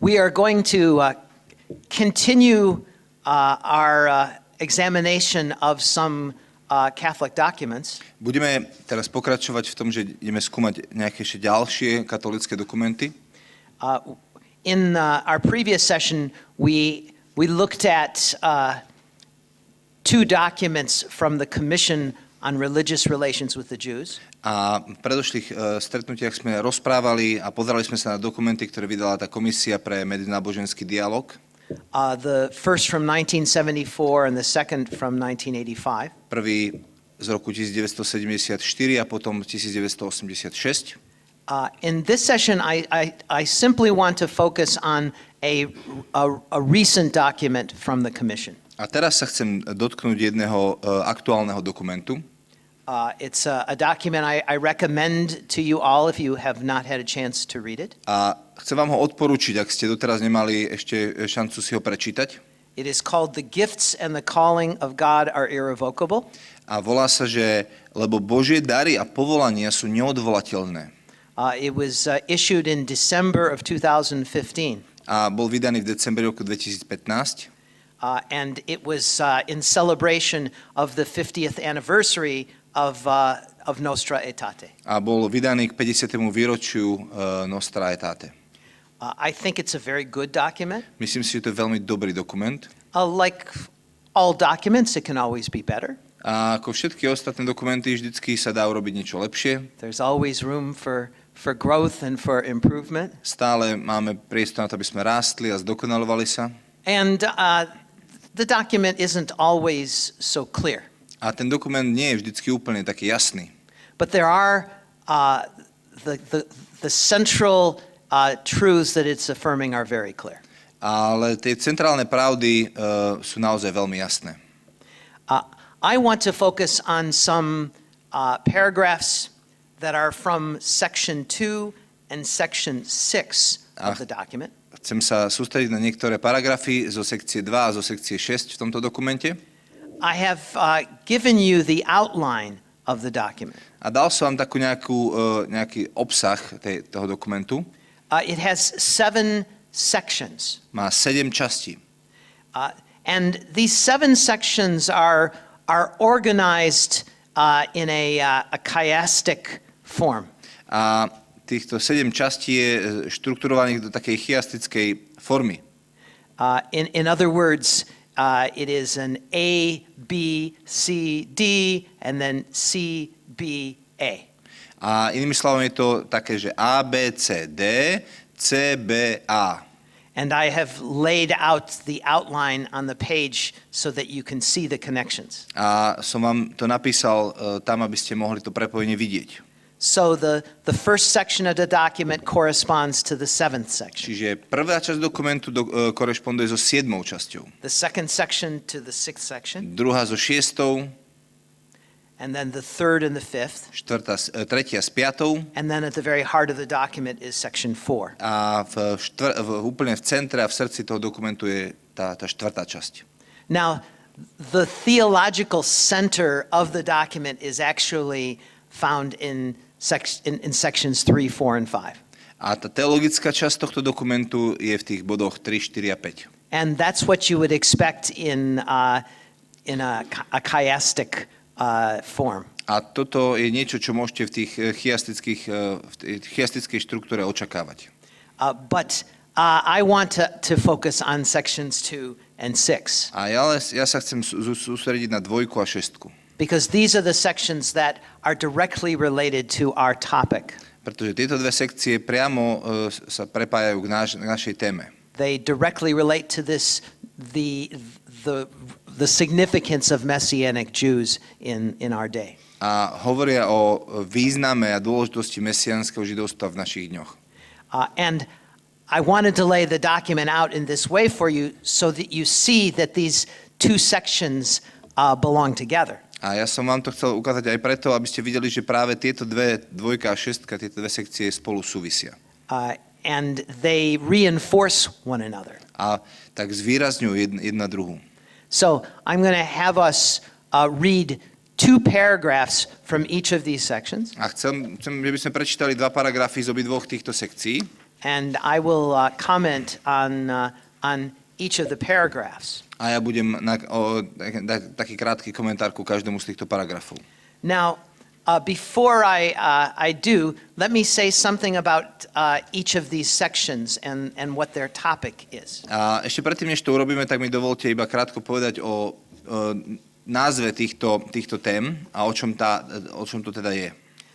We are going to continue our examination of some Catholic documents. Budeme teraz pokračovať v tom, že ideme skúmať nejaké ešte ďalšie katolické dokumenty. In our previous session, we looked at two documents from the Commission on Religious Relations with the Jews. A v predošlých stretnutiach sme rozprávali a pozerali sme sa na dokumenty, ktoré vydala tá komisia pre medzináboženský dialog. The first from 1974 and the second from 1985. Prvý z roku 1974 a potom 1986. In this session, I simply want to focus on a recent document from the Commission. A teraz sa chcem dotknúť jedného aktuálneho dokumentu. It's a document I recommend to you all if you have not had a chance to read it. A chcem vám ho odporúčiť, ak ste doteraz nemali ešte šancu si ho prečítať. It is called The Gifts and the Calling of God Are Irrevocable. A volá sa, že lebo Božie dary a povolania sú neodvolateľné. It was issued in December of 2015. A bol vydaný v decembri roku 2015. And it was in celebration of the 50th anniversary of Nostra Aetate. A bol vydaný k 50. výročiu Nostra Aetate. I think it's a very good document. Myslím si, že to je veľmi dobrý dokument. Like all documents, it can always be better. A ako všetky ostatné dokumenty, vždycky sa dá urobiť niečo lepšie. There's always room for growth and for improvement. Stále máme priestor na to, aby sme rástli a zdokonalovali sa. And the document isn't always so clear. A ten dokument nie je vždycky úplne taký jasný. But there are the central truths that it's affirming are very clear. Ale tie centrálne pravdy sú naozaj veľmi jasné. I want to focus on some paragraphs that are from section 2 and section 6 of the document. Chcem sa sústrediť na niektoré paragrafy zo sekcie 2 a zo sekcie 6 v tomto dokumente. I have given you the outline of the document. A dal som vám takú nejaký obsah toho dokumentu. It has 7 sections. Má 7 častí. And these 7 sections are organized in a chiastic form. A týchto 7 častí je štrukturovaných do takej chiastickej formy. In other words, it is an A, B, C, D, and then C, B, A. A inými slovami je to také, že A, B, C, D, C, B, A. And I have laid out the outline on the page so that you can see the connections. A som vám to napísal tam, aby ste mohli to prepojenie vidieť. So the first section of the document corresponds to the 7th section. Čiže prvá časť dokumentu korešponduje so 7. časťou. The second section to the 6th section. Druhá so 6. And then the third and the 5th. Tretia s 5. And then at the very heart of the document is section 4. A úplne v centre a v srdci toho dokumentu je tá 4. časť. Now, the theological center of the document is actually found in sections 3, 4, and 5. A tá teologická časť tohto dokumentu je v tých bodoch 3, 4 a 5. And that's what you would expect in a chiastic form. A toto je niečo, čo môžete v tých chiastickej štruktúre očakávať. But I want to focus on sections 2 and 6. A ja sa chcem sústrediť na 2 a 6. Because these are the sections that are directly related to our topic. Pretože tieto dve sekcie priamo sa prepájajú k našej téme. They directly relate to this the significance of Messianic Jews in our day. A hovoria o význame a dôležitosti mesiánskeho židovstva v našich dňoch. And I wanted to lay the document out in this way for you so that you see that these two sections belong together. A ja som vám to chcel ukázať aj preto, aby ste videli, že práve tieto 2 a 6, tieto dve sekcie spolu súvisia. And they reinforce one another. A tak zvýrazňujú jedna druhú. So I'm going to have us read 2 paragraphs from each of these sections. A chcem, že by sme prečítali 2 paragrafy z obidvoch týchto sekcií. and I will comment on each of the paragraphs. A ja budem taký krátky komentár ku každému z týchto paragrafov. Now, before I do, let me say something about each of these sections and what their topic is. A ešte predtým, než to urobíme, tak mi dovolte iba krátko povedať o názve týchto tém a o čom to teda je.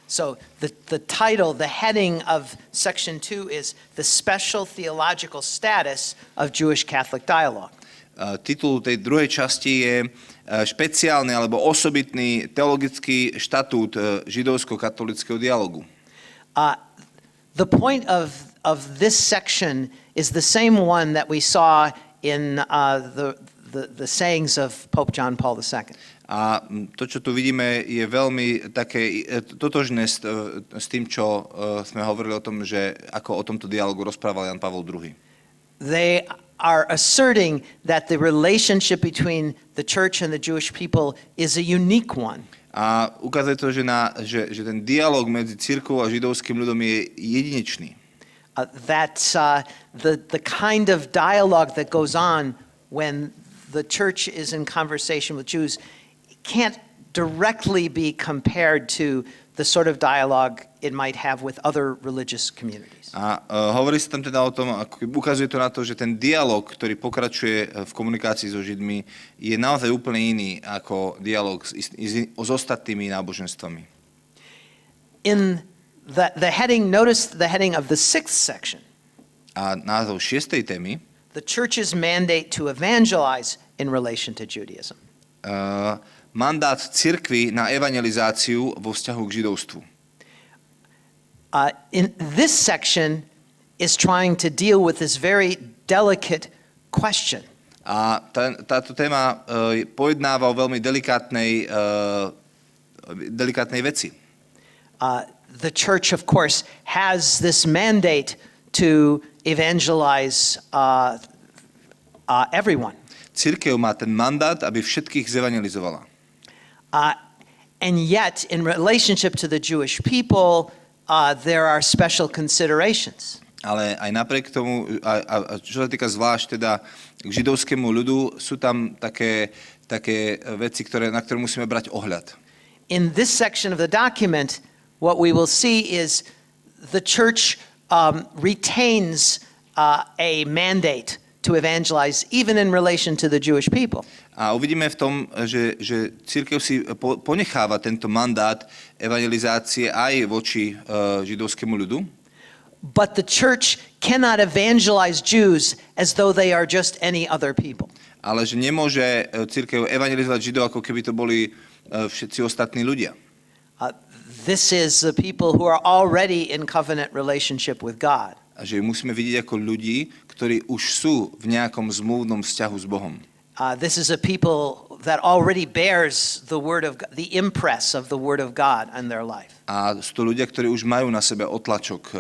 So the title, the heading of section 2 is The Special Theological Status of Jewish Catholic Dialogue. Titul tej druhej časti je špeciálny alebo osobitný teologický štatút židovsko-katolického dialogu. The point of this section is the same one that we saw in the sayings of Pope John Paul II. A to, čo tu vidíme, je veľmi také totožné s tým, čo sme hovorili o tom, že ako o tomto dialogu rozprával Jan Pavol II. They are asserting that the relationship between the church and the Jewish people is a unique one. A ukazuje to, že ten dialog medzi cirkvou a židovským ľudom je jedinečný. That the kind of dialogue that goes on when the church is in conversation with Jews can't directly be compared to the sort of dialogue it might have with other religious communities. A hovorí sa tam teda o tom, ukazuje to na to, že ten dialog, ktorý pokračuje v komunikácii so Židmi, je naozaj úplne iný ako dialog s ostatnými náboženstvami. In the heading, notice the heading of the 6th section. A názov 6. témy, The church's mandate to evangelize in relation to Judaism. Mandát cirkvi na evangelizáciu vo vzťahu k židovstvu. In this section is trying to deal with this very delicate question. A táto téma pojednáva o veľmi delikátnej veci. The church, of course, has this mandate to evangelize everyone. Cirkev má ten mandát, aby všetkých zevangelizovala. And yet, in relationship to the Jewish people, there are special considerations. Ale aj napriek tomu, a čo sa týka zvlášť teda k židovskému ľudu, sú tam také veci, na ktoré musíme brať ohľad. In this section of the document, what we will see is the church retains a mandate to evangelize even in relation to the Jewish people. A uvidíme v tom, že cirkev si ponecháva tento mandát evangelizácie aj voči židovskému ľudu. But the church cannot evangelize Jews as though they are just any other people. Ale že nemôže cirkev evangelizovať Židov, ako keby to boli všetci ostatní ľudia. This is the people who are already in covenant relationship with God. A že musíme vidieť ako ľudí, ktorí už sú v nejakom zmluvnom vzťahu s Bohom. This is a people that already bears the word of God, the impress of the word of God in their life. A sú to ľudia, ktorí už majú na sebe otlačok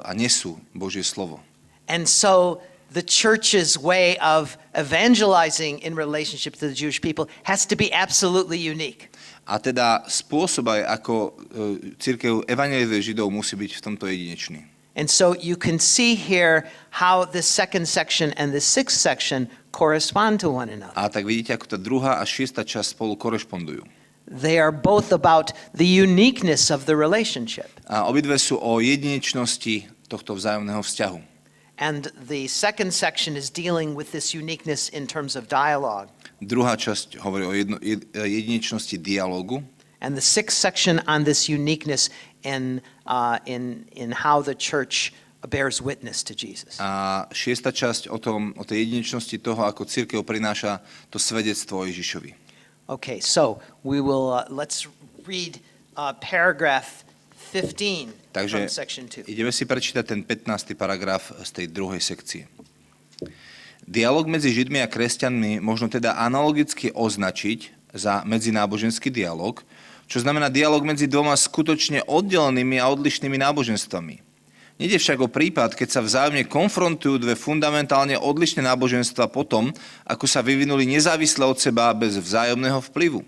a nesú Božie slovo. And so the church's way of evangelizing in relationship to the Jewish people has to be absolutely unique. A teda spôsob, ako cirkev evangelizuje Židov, musí byť v tomto jedinečný. And so you can see here how the second section and the 6th section correspond to one another. A tak vidíte, ako tá druhá a šiesta časť spolu korešpondujú. They are both about the uniqueness of the relationship. A obidve sú o jedinečnosti tohto vzájomného vzťahu. And the second section is dealing with this uniqueness in terms of dialogue. Druhá časť hovorí o jedinečnosti dialógu. And the 6th section on this uniqueness in how the church bears witness to Jesus. A šiesta časť o tej jedinečnosti toho, ako cirkev prináša to svedectvo o Ježišovi. Okay, so we will let's read paragraph 15 Takže from section 2. ideme si prečítať ten 15. paragraf z tej druhej sekcie. Dialóg medzi Židmi a kresťanmi možno teda analogicky označiť za medzináboženský dialóg, čo znamená dialóg medzi dvoma skutočne oddelenými a odlišnými náboženstvami. Nejde však o prípad, keď sa vzájomne konfrontujú dve fundamentálne odlišné náboženstva potom, ako sa vyvinuli nezávisle od seba bez vzájomného vplyvu.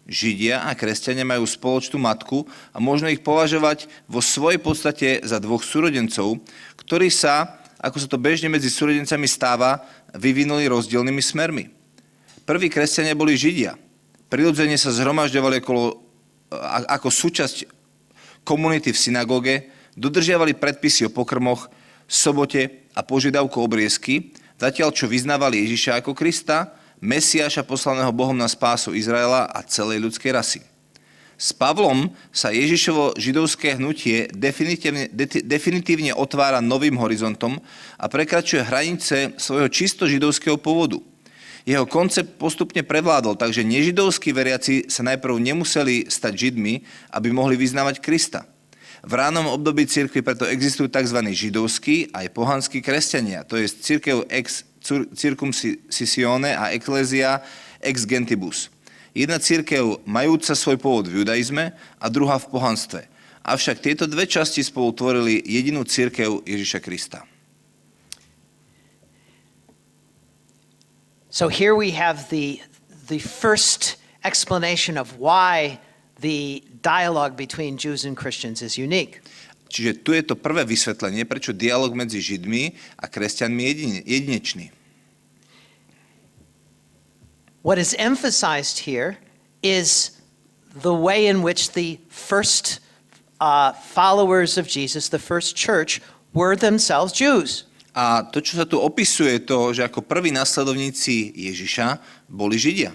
Židia a kresťania majú spoločnú matku a možno ich považovať vo svojej podstate za dvoch súrodencov, ktorí sa, ako sa to bežne medzi súrodencami stáva, vyvinuli rozdielnymi smermi. Prví kresťania boli Židia. Prirodzene sa zhromažďovali ako súčasť komunity v synagóge, dodržiavali predpisy o pokrmoch, sobote a požiadavku obriezky, zatiaľ čo vyznávali Ježiša ako Krista, Mesiáša poslaného Bohom na spásu Izraela a celej ľudskej rasy. S Pavlom sa Ježišovo židovské hnutie definitívne otvára novým horizontom a prekračuje hranice svojho čisto židovského pôvodu. Jeho koncept postupne prevládol, takže nežidovskí veriaci sa najprv nemuseli stať Židmi, aby mohli vyznávať Krista. V ránom období cirkvi preto existujú tzv. Židovskí aj pohanskí kresťania, to je cirkev ex circumcisione a ecclesia ex gentibus. Jedna cirkev majúca svoj pôvod v judaizme a druhá v pohanstve. Avšak tieto dve časti spolu tvorili jedinú cirkev Ježiša Krista. So here we have the first explanation of why the dialogue between Jews and Christians is unique. Čiže tu je to prvé vysvetlenie, prečo dialog medzi Židmi a kresťanmi je jedinečný. What is emphasized here is the way in which the first followers of Jesus, the first church, were themselves Jews. A to, čo sa tu opisuje, to, že ako prví nasledovníci Ježiša boli Židia.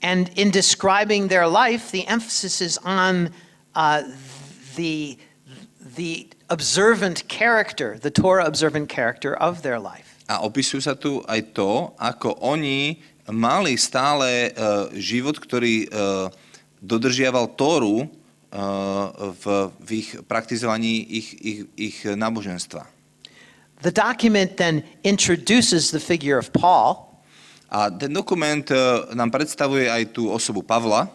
And in describing their life, the emphasis is on the observant character, the Torah observant character of their life. A opisujú sa tu aj to, ako oni mali stále život, ktorý dodržiaval Tóru v ich praktizovaní ich náboženstva. The document then introduces the figure of Paul. A ten dokument nám predstavuje aj tú osobu Pavla,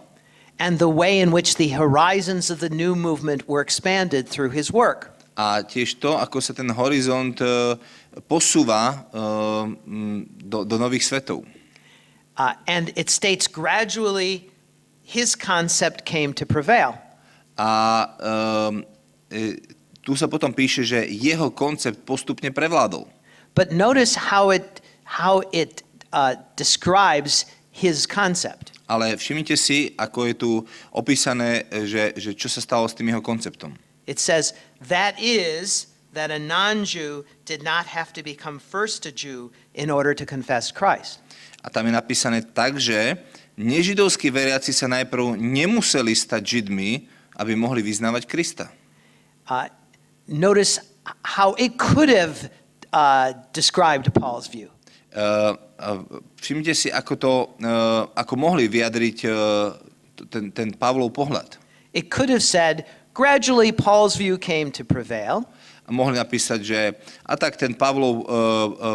and the way in which the horizons of the new movement were expanded through his work. A tiež to, ako sa ten horizont posúva do nových svetov. And it states gradually his concept came to prevail. A tu sa potom píše, že jeho koncept postupne prevládol. But notice how it describes his concept. Ale všimnite si, ako je tu opísané, že čo sa stalo s tým jeho konceptom. It says, that a non-Jew did not have to become first a Jew in order to confess Christ. A tam je napísané tak, že nežidovskí veriaci sa najprv nemuseli stať Židmi, aby mohli vyznávať Krista. Notice how it could have described Paul's view. Všimnite si, ako mohli vyjadriť ten Pavlov pohľad. It could have said, gradually Paul's view came to prevail. A mohli napísať, že a tak ten Pavlov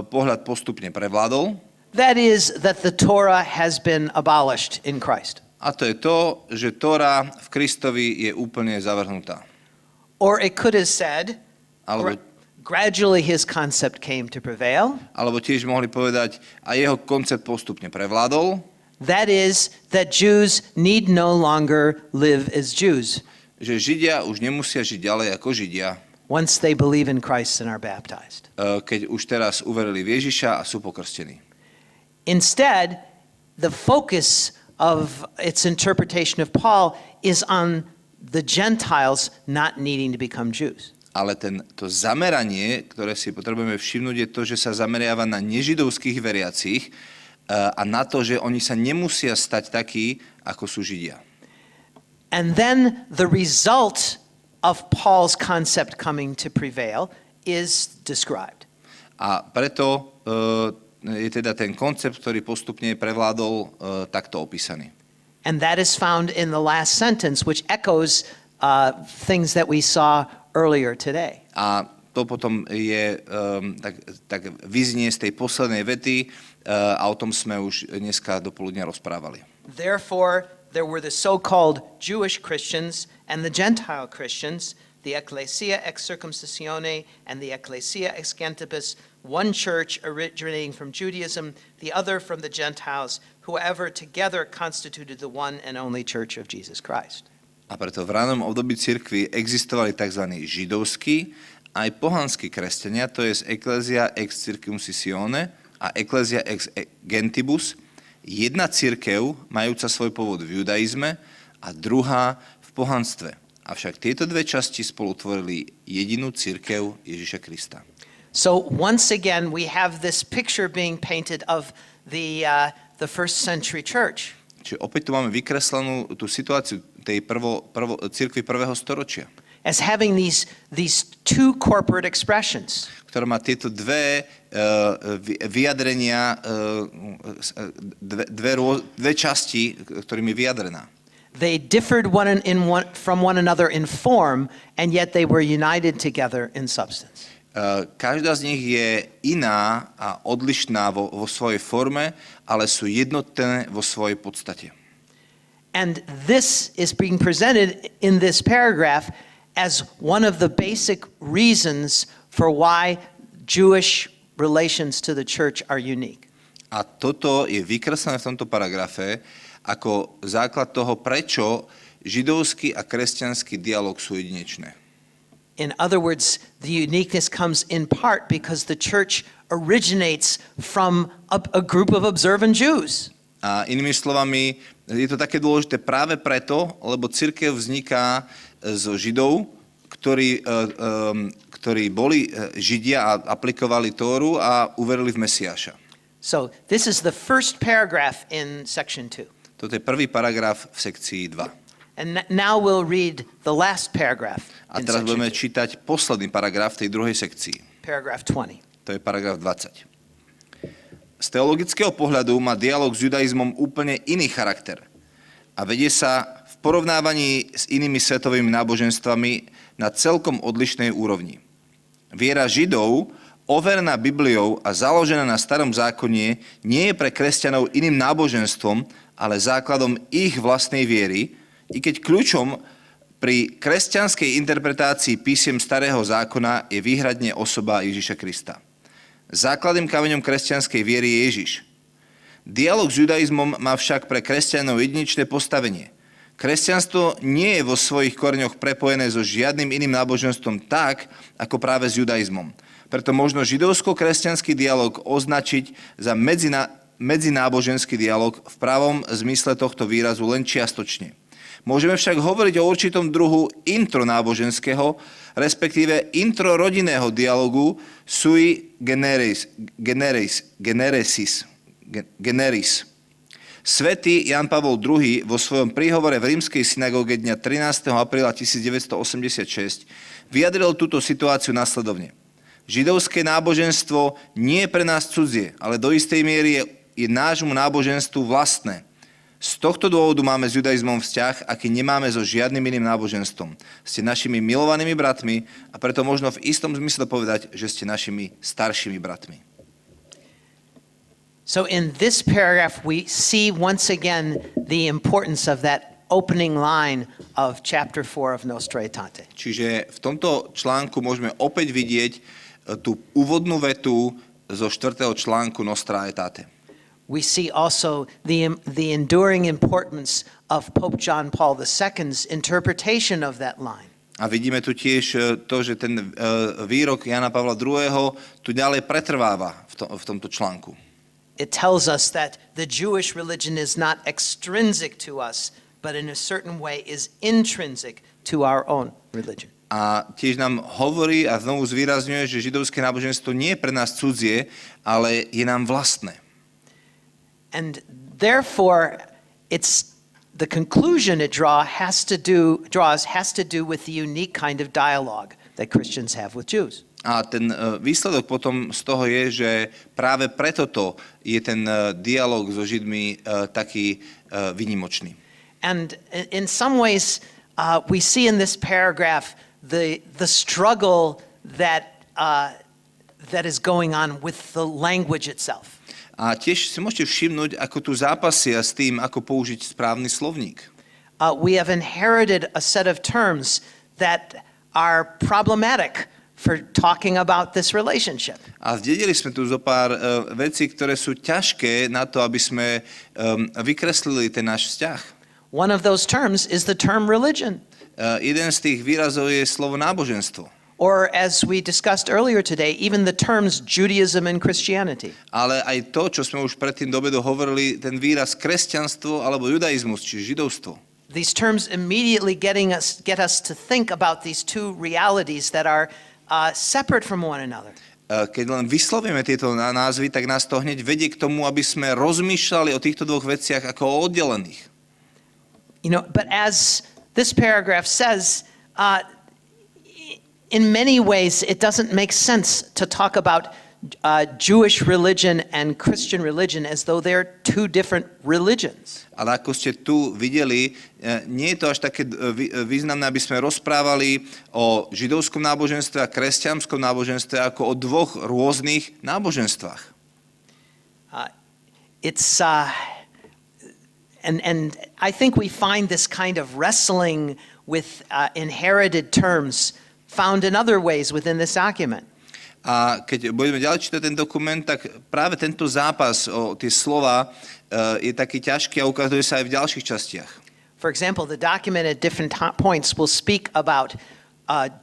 pohľad postupne prevládol. That is, that the Torah has been abolished in Christ. A to je to, že Tóra v Kristovi je úplne zavrhnutá. Or it could have said, gradually his concept came to prevail. Alebo tiež mohli povedať, a jeho koncept postupne prevládol. That is, that Jews need no longer live as Jews. Že Židia už nemusia žiť ďalej ako Židia. Once they believe in Christ and are baptized. Keď už teraz uverili v Ježiša a sú pokrstení. Instead, the focus of its interpretation of Paul is on the Gentiles not needing to become Jews. Ale to zameranie, ktoré si potrebujeme všimnúť, je to, že sa zameriava na nežidovských veriacich a na to, že oni sa nemusia stať takí, ako sú Židia. And then the result of Paul's concept coming to prevail is described. A preto je teda ten koncept, ktorý postupne prevládol, takto opísaný. And that is found in the last sentence, which echoes things that we saw earlier today. A to potom je tak vyznie z tej poslednej vety a o tom sme už dneska dopoludne rozprávali. Therefore, there were the so-called Jewish Christians and the Gentile Christians. the ecclesia ex circumcisione and the ecclesia ex gentibus, one church originating from Judaism, the other from the Gentiles, whoever together constituted the one and only church of Jesus Christ. A preto v ranom období cirkvi existovali tzv. Židovskí aj pohanskí kresťania, to je ecclesia ex circumcisione a ecclesia ex gentibus, jedna cirkev, majúca svoj pôvod v judaizme, a druhá v pohanstve. Avšak tieto dve časti spolu tvorili jedinú cirkev Ježiša Krista. So once again, we have this picture being painted of the first century church. Čiže opäť tu máme vykreslenú tú situáciu tej cirkvi prvého storočia. As having these two corporate expressions. Ktorá má tieto dve vyjadrenia, dve časti, ktorými je vyjadrená. They differed from one another in form, and yet they were united together in substance. Každá z nich je iná a odlišná vo svojej forme, ale sú jednotné vo svojej podstate. And this is being presented in this paragraph as one of the basic reasons for why Jewish relations to the church are unique. A toto je vykreslené v tomto paragrafe ako základ toho, prečo židovský a kresťanský dialog sú jedinečné. In other words, the uniqueness comes in part because the church originates from a group of observant Jews. A inými slovami, je to také dôležité práve preto, lebo cirkev vzniká zo Židov, ktorí boli Židia a aplikovali Tóru a uverili v Mesiáša. So this is the first paragraph in section 2. Toto je prvý paragraf v sekcii 2. And now we'll read the last paragraph A in teraz section budeme 2. čítať posledný paragraf tej druhej sekcii. Paragraph 20. To je paragraf 20. Z teologického pohľadu má dialog s judaizmom úplne iný charakter a vedie sa v porovnávaní s inými svetovými náboženstvami na celkom odlišnej úrovni. Viera Židov, overená Bibliou a založená na starom zákone, nie je pre kresťanov iným náboženstvom, ale základom ich vlastnej viery, i keď kľúčom pri kresťanskej interpretácii písiem starého zákona je výhradne osoba Ježiša Krista. Základným kameňom kresťanskej viery je Ježiš. Dialóg s judaizmom má však pre kresťanov jedinečné postavenie. Kresťanstvo nie je vo svojich koreňoch prepojené so žiadnym iným náboženstvom tak, ako práve s judaizmom. Preto možno židovsko-kresťanský dialóg označiť za medzináboženský dialóg v pravom zmysle tohto výrazu len čiastočne. Môžeme však hovoriť o určitom druhu intronáboženského, respektíve introrodinného dialogu sui generis. Svätý Ján Pavol II vo svojom príhovore v rímskej synagóge dňa 13. apríla 1986 vyjadril túto situáciu nasledovne. Židovské náboženstvo nie je pre nás cudzie, ale do istej miery je nášmu náboženstvu vlastné. Z tohto dôvodu máme s judaizmom vzťah, aký nemáme so žiadnym iným náboženstvom. Ste našimi milovanými bratmi a preto možno v istom zmysle povedať, že ste našimi staršími bratmi. So in this paragraph we see once again the importance of that opening line of chapter 4 of Nostra Aetate. Čiže v tomto článku môžeme opäť vidieť tú úvodnú vetu zo 4. článku Nostra Aetate. We see also the enduring importance of Pope John Paul II's interpretation of that line. A vidíme tu tiež to, že ten výrok Jana Pavla II. Tu ďalej pretrváva v tomto článku. It tells us that the Jewish religion is not extrinsic to us, but in a certain way is intrinsic to our own religion. A tiež nám hovorí a znovu zvýrazňuje, že židovské náboženstvo nie je pre nás cudzie, ale je nám vlastné. And therefore, it's the conclusion it has to do with the unique kind of dialogue that Christians have with Jews. A ten výsledok potom z toho je, že práve preto je ten dialog so Židmi taký výnimočný. And in some ways, we see in this paragraph the struggle that is going on with the language itself. A tiež si môžete všimnúť, ako tu zápasia s tým, ako použiť správny slovník. We have inherited a set of terms that are problematic for talking about this relationship. A zdedili sme tu zo pár vecí, ktoré sú ťažké na to, aby sme vykreslili ten náš vzťah. One of those terms is the term religion. Jeden z tých výrazov je slovo náboženstvo. Or as we discussed earlier today, even the terms Judaism and Christianity. Ale aj to, čo sme už predtým do obedu hovorili, ten výraz kresťanstvo alebo judaizmus, či židovstvo. These terms immediately get us to think about these two realities that are separate from one another. Keď len vyslovíme tieto názvy, tak nás to hneď vedie k tomu, aby sme rozmýšľali o týchto dvoch veciach ako o oddelených. You know, but as this paragraph says, in many ways, it doesn't make sense to talk about Jewish religion and Christian religion as though they're two different religions. Ale ako ste tu videli, nie je to až také významné, aby sme rozprávali o židovskom náboženstve a kresťanskom náboženstve ako o dvoch rôznych náboženstvách. And I think we find this kind of wrestling with inherited terms found in other ways within this document. A keď budeme ďalej čítať ten dokument, tak práve tento zápas o tie slova je taký ťažký a ukazuje sa aj v ďalších častiach. For example, the document at different points will speak about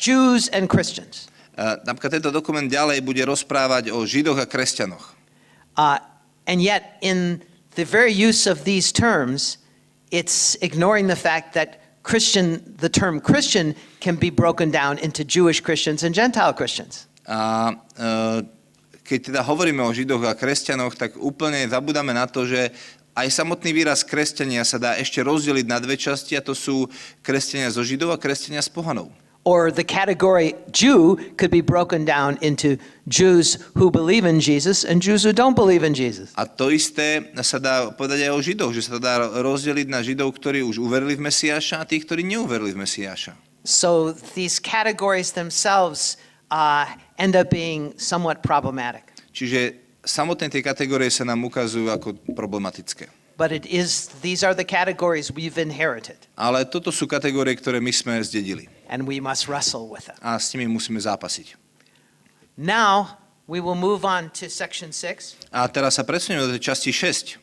Jews and Christians. Napríklad tento dokument ďalej bude rozprávať o Židoch a kresťanoch. And yet, in the very use of these terms, it's ignoring the fact that the term Christian can be broken down into Jewish Christians and Gentile Christians. A keď teda hovoríme o Židoch a kresťanoch, tak úplne zabudáme na to, že aj samotný výraz kresťania sa dá ešte rozdeliť na dve časti, a to sú kresťania zo Židov a kresťania z pohanov. Or the category Jew could be broken down into Jews who believe in Jesus and Jews who don't believe in Jesus. A to isté sa dá povedať aj o Židoch, že sa dá rozdeliť na Židov, ktorí už uverili v Mesiáša, a tých, ktorí neuverili v Mesiáša. So these categories themselves end up being somewhat problematic. Čiže samotné tie kategórie sa nám ukazujú ako problematické. But these are the categories we've inherited. Ale toto sú kategórie, ktoré my sme zdedili. And we must wrestle with them. A s nimi musíme zápasiť. Now we will move on to section 6. A teraz sa presunieme do tej časti 6.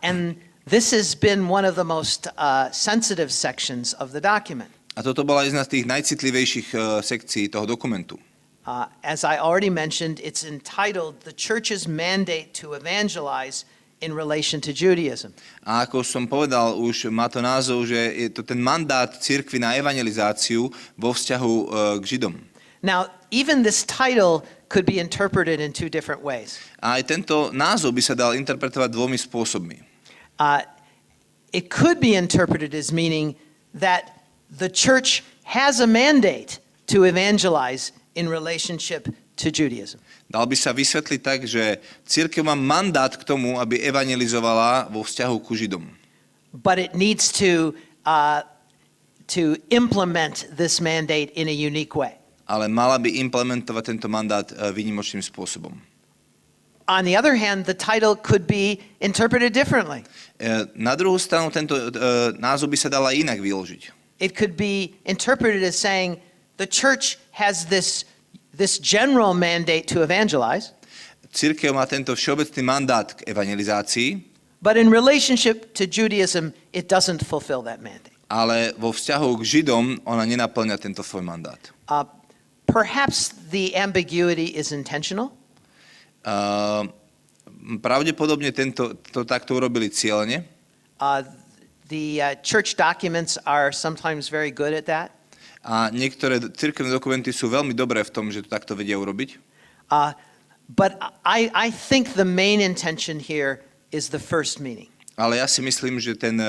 And this has been one of the most sensitive sections of the document. A toto bola jedna z tých najcitlivejších sekcií toho dokumentu. As I already mentioned, it's entitled The Church's Mandate to Evangelize in relation to Judaism. A ako som povedal, už má to názov, že je to ten mandát cirkvi na evangelizáciu vo vzťahu k Židom. Now, even this title could be interpreted in two different ways. A aj tento názov by sa dal interpretovať dvomi spôsobmi. It could be interpreted as meaning that the church has a mandate to evangelize in relationship to Judaism. Dal by sa vysvetliť tak, že cirkev má mandát k tomu, aby evangelizovala vo vzťahu ku Židom. But it needs to implement this mandate in a unique way. Ale mala by implementovať tento mandát výnimočným spôsobom. On the other hand, the title could be interpreted differently. Na druhú stranu tento názov by sa dal aj inak vyložiť. It could be interpreted as saying the church has this general mandate to evangelize. Cirkev má tento všeobecný mandát k evangelizácii, but in relationship to Judaism, it doesn't fulfill that mandate. Ale vo vzťahu k Židom ona nenaplňa tento svoj mandát. Perhaps the ambiguity is intentional. Pravdepodobne to takto urobili cieľene. The church documents are sometimes very good at that. A niektoré cirkevné dokumenty sú veľmi dobré v tom, že to takto vedia urobiť. But I think the main intention here is the first meaning. Ale ja si myslím, že ten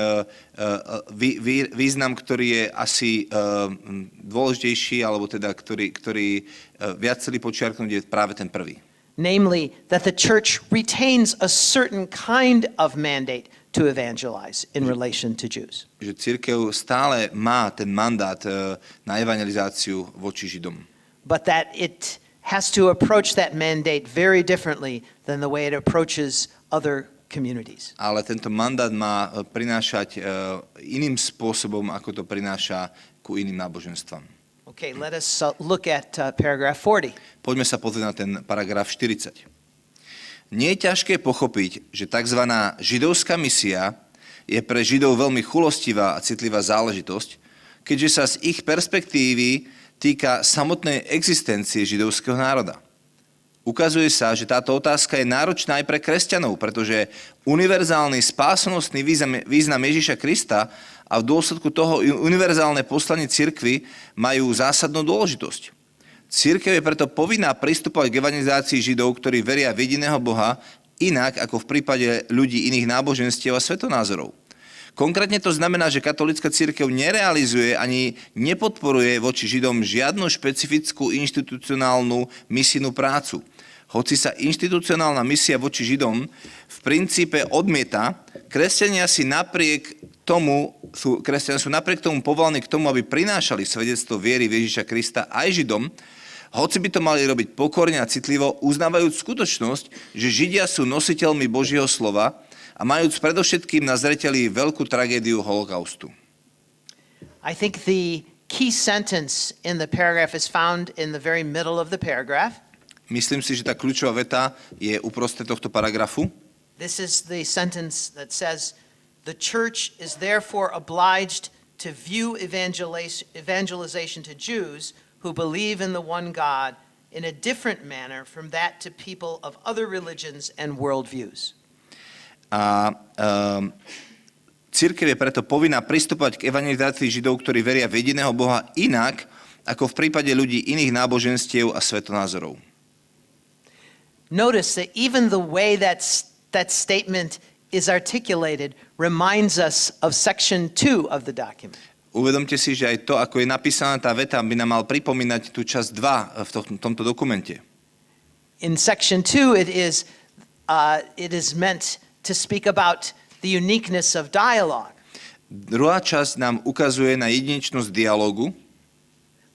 význam, ktorý je asi dôležitejší, alebo teda, ktorý viac chceli počiarknúť, je práve ten prvý. Namely, that the church retains a certain kind of mandate to evangelize in relation to Jews. Že cirkev stále má ten mandát na evangelizáciu voči Židom. But that it has to approach that mandate very differently than the way it approaches other communities. Ale tento mandát má prinášať iným spôsobom, ako to prináša ku iným náboženstvám. Okay, let us look at paragraph 40. Poďme sa pozrieť na ten paragraf 40. Nie je ťažké pochopiť, že tzv. Židovská misia je pre Židov veľmi chulostivá a citlivá záležitosť, keďže sa z ich perspektívy týka samotnej existencie židovského národa. Ukazuje sa, že táto otázka je náročná aj pre kresťanov, pretože univerzálny spásonosný význam Ježiša Krista a v dôsledku toho univerzálne poslanie cirkvi majú zásadnú dôležitosť. Cirkev je preto povinná pristupovať k evangelizácii Židov, ktorí veria v jediného Boha, inak ako v prípade ľudí iných náboženstiev a svetonázorov. Konkrétne to znamená, že katolícka cirkev nerealizuje ani nepodporuje voči Židom žiadnu špecifickú inštitucionálnu misijnú prácu. Hoci sa inštitucionálna misia voči Židom v princípe odmieta, kresťania sú napriek tomu povolaní k tomu, aby prinášali svedectvo viery v Ježiša Krista aj Židom, hoci by to mali robiť pokorne a citlivo, uznávajúc skutočnosť, že Židia sú nositeľmi Božieho slova a majúc predovšetkým na zreteli veľkú tragédiu holokaustu. I think the key sentence in the paragraph is found in the very middle of the paragraph. Myslím si, že tá kľúčová veta je uprostred tohto paragrafu. This is the sentence that says, the church is therefore obliged to view evangelization to Jews who believe in the one God in a different manner from that to people of other religions and worldviews. A cirkev je preto povinná pristupovať k evangelizácii Židov, ktorí veria v jediného Boha inak, ako v prípade ľudí iných náboženstiev a svetonázorov. Notice that even the way that statement is articulated reminds us of section 2 of the document. Uvedomte si, že aj to, ako je napísaná tá veta, by nám mal pripomínať tú časť 2 v tomto dokumente. In section 2 it is meant to speak about the uniqueness of dialogue. Druhá časť nám ukazuje na jedinečnosť dialógu.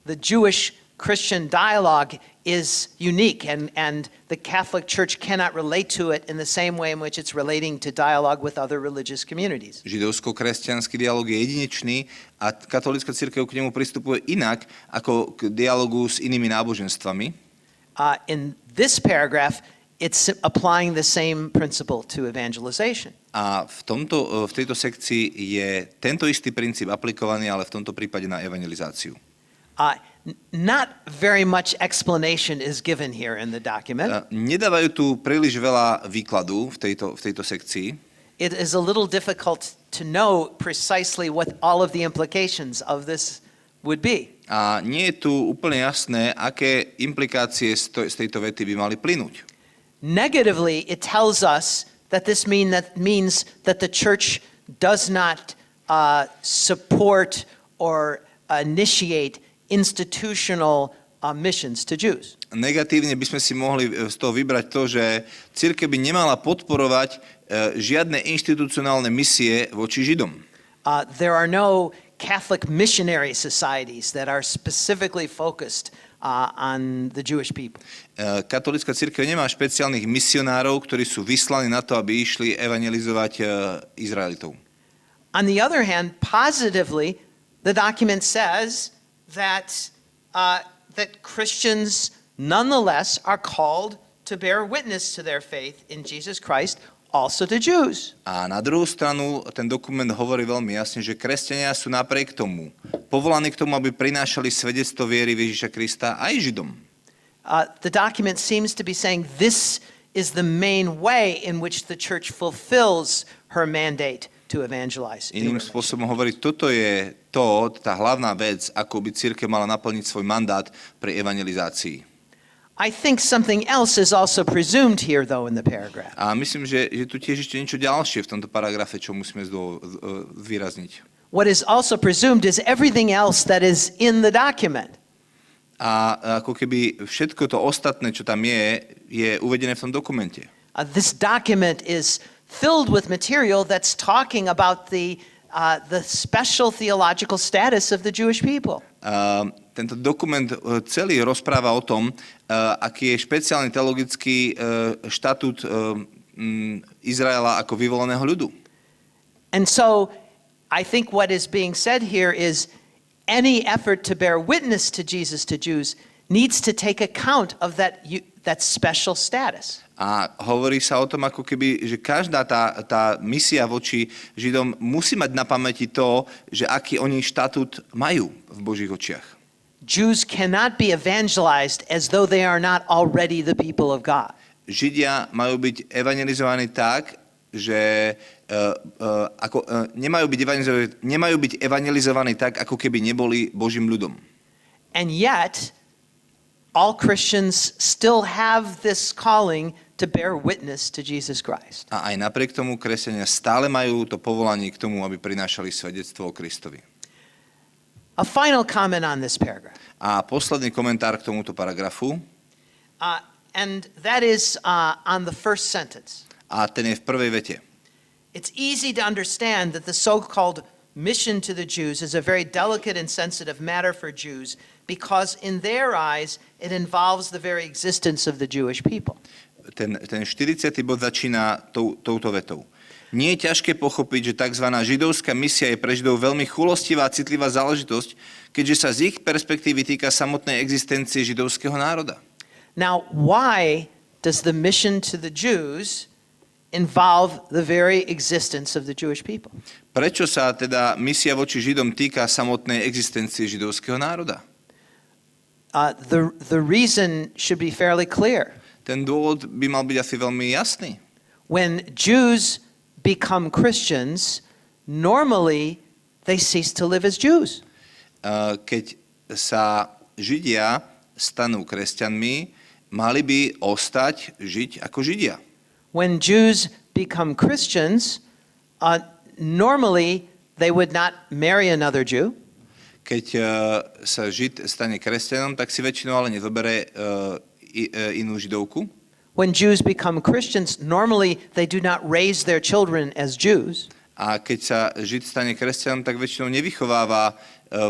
The Jewish-Christian dialogue is unique, and the Catholic Church cannot relate to it in the same way in which it's relating to dialogue with other religious communities. Židovsko-kresťanský dialóg je jedinečný a katolícka cirkev k nemu pristupuje inak ako k dialógu s inými náboženstvami. In this paragraph, it's applying the same principle to evangelization. A v tejto sekcii je tento istý princíp aplikovaný, ale v tomto prípade na evangelizáciu. Not very much explanation is given here in the document. Nedávajú tu príliš veľa výkladu v tejto sekcii. It is a little difficult to know precisely what all of the implications of this would be. A nie je tu úplne jasné, aké implikácie z tejto vety by mali plynúť. Negatively, it tells us that this means that the church does not support or initiate institutional missions to Jews. Negatívne by sme si mohli z toho vybrať to, že cirkev by nemala podporovať žiadne inštitucionálne misie voči Židom. There are no Catholic missionary societies that are specifically focused on the Jewish people. Katolícka cirkev nemá špeciálnych misionárov, ktorí sú vyslaní na to, aby išli evangelizovať Izraelitov. On the other hand, positively, the document says that Christians nonetheless are called to bear witness to their faith in Jesus Christ, also to Jews. A na druhú stranu ten dokument hovorí veľmi jasne, že kresťania sú napriek tomu povolaní k tomu, aby prinášali svedectvo viery v Ježiša Krista aj Židom. The document seems to be saying this is the main way in which the church fulfills her mandate to evangelize. Iným spôsobom hovorí, toto je tá hlavná vec, ako by cirkev mala naplniť svoj mandát pri evangelizácii. I think something else is also presumed here, though, in the paragraph. A myslím, že tu tiež ešte niečo ďalšie v tomto paragrafe, čo musíme vyrazniť. What is also presumed is everything else that is in the document. A ako keby všetko to ostatné, čo tam je uvedené v tom dokumente. This document is filled with material that's talking about the special theological status of the Jewish people. Tento dokument celý rozpráva o tom, aký je špeciálny teologický štatút Izraela ako vyvoleného ľudu. And so I think what is being said here is any effort to bear witness to Jesus to Jews needs to take account of that special status. A hovorí sa o tom, ako keby, že každá tá misia voči Židom musí mať na pamäti to, že aký oni štatút majú v Božích očiach. Jews cannot be evangelized as though they are not already the people of God. Židia majú byť evangelizovaní tak, že nemajú byť evangelizovaní tak, ako keby neboli Božím ľudom. And yet, all Christians still have this calling to bear witness to Jesus Christ. A aj napriek tomu kresťania stále majú to povolanie k tomu, aby prinášali svedectvo o Kristovi. A final comment on this paragraph. A posledný komentár k tomuto paragrafu. And that is on the first sentence. A ten je v prvej vete. It's easy to understand that the so-called mission to the Jews is a very delicate and sensitive matter for Jews because in their eyes it involves the very existence of the Jewish people. Ten 40. bod začína touto vetou. Nie je ťažké pochopiť, že tzv. Židovská misia je pre Židov veľmi chulostivá a citlivá záležitosť, keďže sa z ich perspektívy týka samotnej existencie židovského národa. Now, why does the mission to the Jews involve the very existence of the Jewish people? Prečo sa teda misia voči Židom týka samotnej existencie židovského národa? The reason should be fairly clear. Ten dôvod by mal byť asi veľmi jasný. When Jews become Christians, normally they cease to live as Jews. Keď sa Židia stanú kresťanmi, mali by ostať žiť ako Židia. When Jews become Christians, normally they would not marry another Jew. Keď sa Žid stane kresťanom, tak si väčšinou ale nezoberie inú Židovku. When Jews become Christians, normally they do not raise their children as Jews. A keď sa Žid stane kresťanom, tak väčšinou nevychováva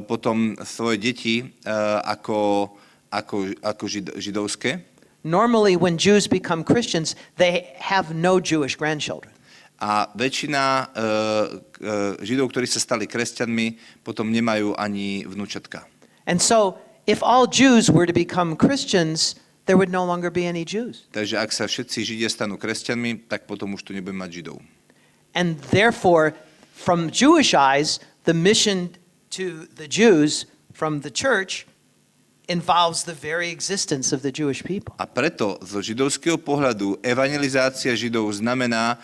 potom svoje deti ako židovské. Normally when Jews become Christians, they have no Jewish grandchildren. A väčšina Židov, ktorí sa stali kresťanmi, potom nemajú ani vnúčatka. And so, if all Jews were to become Christians, there would no longer be any Jews. Takže ak sa všetci Židia stanú kresťanmi, tak potom už tu nebude mať Židov. And therefore, from Jewish eyes, the mission to the Jews from the church involves the very existence of the Jewish people. A preto zo židovského pohľadu evangelizácia Židov znamená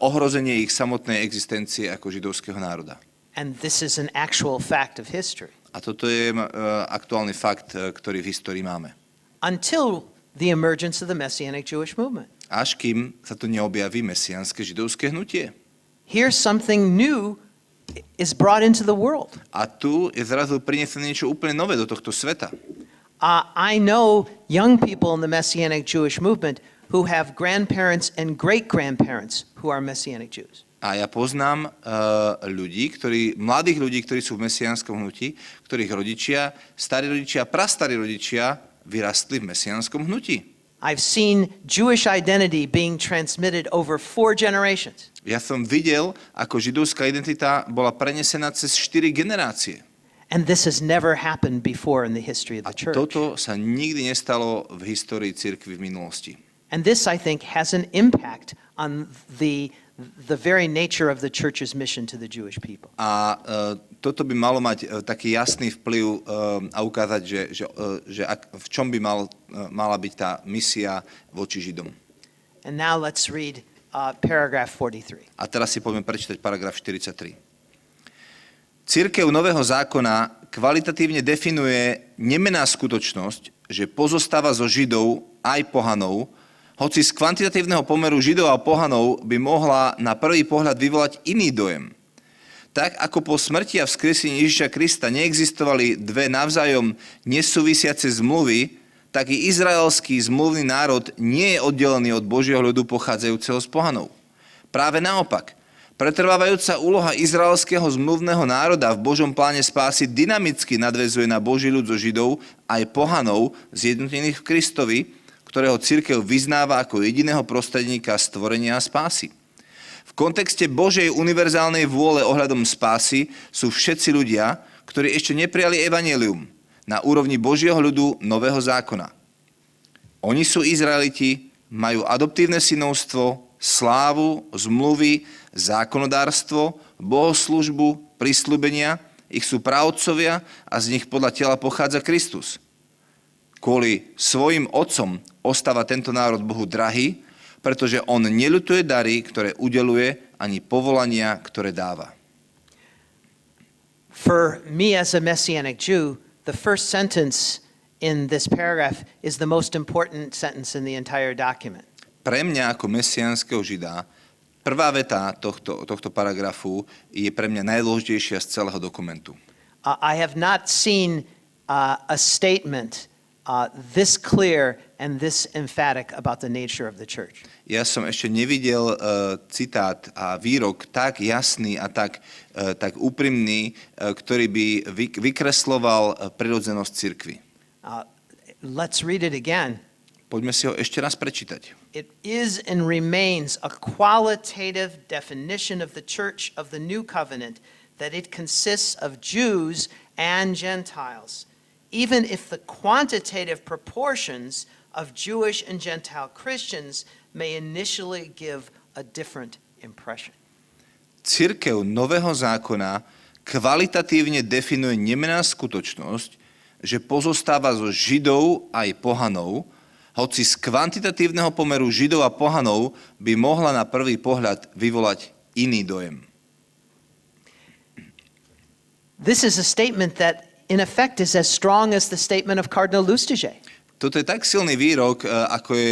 ohrozenie ich samotnej existencie ako židovského národa. And this is an actual fact of history. A toto je aktuálny fakt, ktorý v histórii máme. Until the emergence of the Messianic Jewish movement. Až kým sa tu neobjaví mesiánske židovské hnutie. Here something new is brought into the world. A tu je zrazu prinesené niečo úplne nové do tohto sveta. I know young people in the Messianic Jewish movement who have grandparents and great-grandparents who are Messianic Jews. A ja poznám mladých ľudí, ktorí sú v mesiánskom hnutí, ktorých rodičia, starí rodičia, prastarí rodičia vyrastli v mesiánskom hnutí. I've seen Jewish identity being transmitted over 4 generations. Ja som videl, ako židovská identita bola prenesená cez 4 generácie. And this has never happened before in the history of A the church. toto sa nikdy nestalo v histórii cirkvi v minulosti. And this, I think, has an impact on the very nature of the church's mission to the Jewish people. A toto by malo mať taký jasný vplyv a ukázať, že v čom by mala byť tá misia voči Židom. And now let's read paragraph 43. A teraz si poďme prečítať paragraf 43. Cirkev Nového zákona kvalitatívne definuje nemenná skutočnosť, že pozostáva zo Židov aj pohanov, hoci z kvantitatívneho pomeru Židov a pohanov by mohla na prvý pohľad vyvolať iný dojem. Tak ako po smrti a vzkriesení Ježiša Krista neexistovali dve navzájom nesúvisiace zmluvy, tak i izraelský zmluvný národ nie je oddelený od Božieho ľudu pochádzajúceho z pohanov. Práve naopak, pretrvávajúca úloha izraelského zmluvného národa v Božom pláne spásy dynamicky nadväzuje na Boží ľud zo Židov aj pohanov zjednotených v Kristovi, ktorého cirkev vyznáva ako jediného prostredníka stvorenia a spásy. V kontexte Božej univerzálnej vôle ohľadom spásy sú všetci ľudia, ktorí ešte neprijali evanjelium na úrovni Božieho ľudu Nového zákona. Oni sú Izraeliti, majú adoptívne synovstvo, slávu, zmluvy, zákonodárstvo, bohoslúžbu, prisľúbenia, ich sú praotcovia a z nich podľa tela pochádza Kristus. Kvôli svojim otcom ostáva tento národ Bohu drahý, pretože on neľutuje dary, ktoré udeluje, ani povolania, ktoré dáva. For me as a Messianic Jew, the first sentence in this paragraph is the most important sentence in the entire document. Pre mňa ako mesiánskeho Žida prvá veta tohto paragrafu je pre mňa najdôležitejšia z celého dokumentu. I have not seen a statement this clear and this emphatic about the nature of the church. Ja som ešte nevidel citát a výrok tak jasný a tak úprimný, ktorý by vykresloval prirodzenosť cirkvi. Let's read it again. Poďme si ho ešte raz prečítať. It is and remains a qualitative definition of the church of the new covenant that it consists of Jews and Gentiles, even if the quantitative proportions of Jewish and Gentile Christians may initially give a different impression. Cirkev Nového zákona kvalitatívne definuje nemenná skutočnosť, že pozostáva zo Židov aj pohanov, hoci z kvantitatívneho pomeru Židov a pohanov by mohla na prvý pohľad vyvolať iný dojem. This is a statement that in effect is as strong as the statement of Cardinal Lustiger. Toto je tak silný výrok, ako je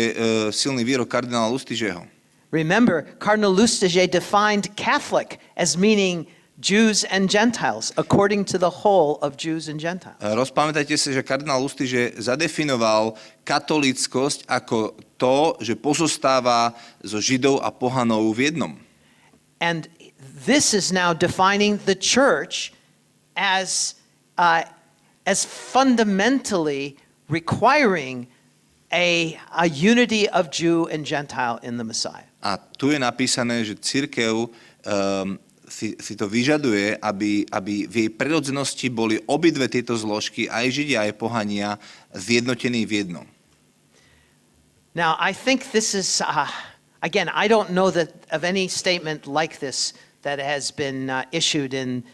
silný výrok kardinála Lustigeho. Remember, Cardinal Lustiger defined Catholic as meaning Jews and Gentiles, according to the whole of Jews and Gentiles. Rozpamätajte si, že kardinál Lustiger zadefinoval katolíckosť ako to, že pozostáva zo Židov a pohanov v jednom. And this is now defining the church as fundamentally requiring a unity of Jew and Gentile in the Messiah. A tu je napísané, že cirkev si to vyžaduje, aby v jej prirodzenosti boli obidve tieto zložky, aj Židia, aj pohania, zjednotení v jednom. Now, I think this is, again, I don't know of any statement like this that has been issued in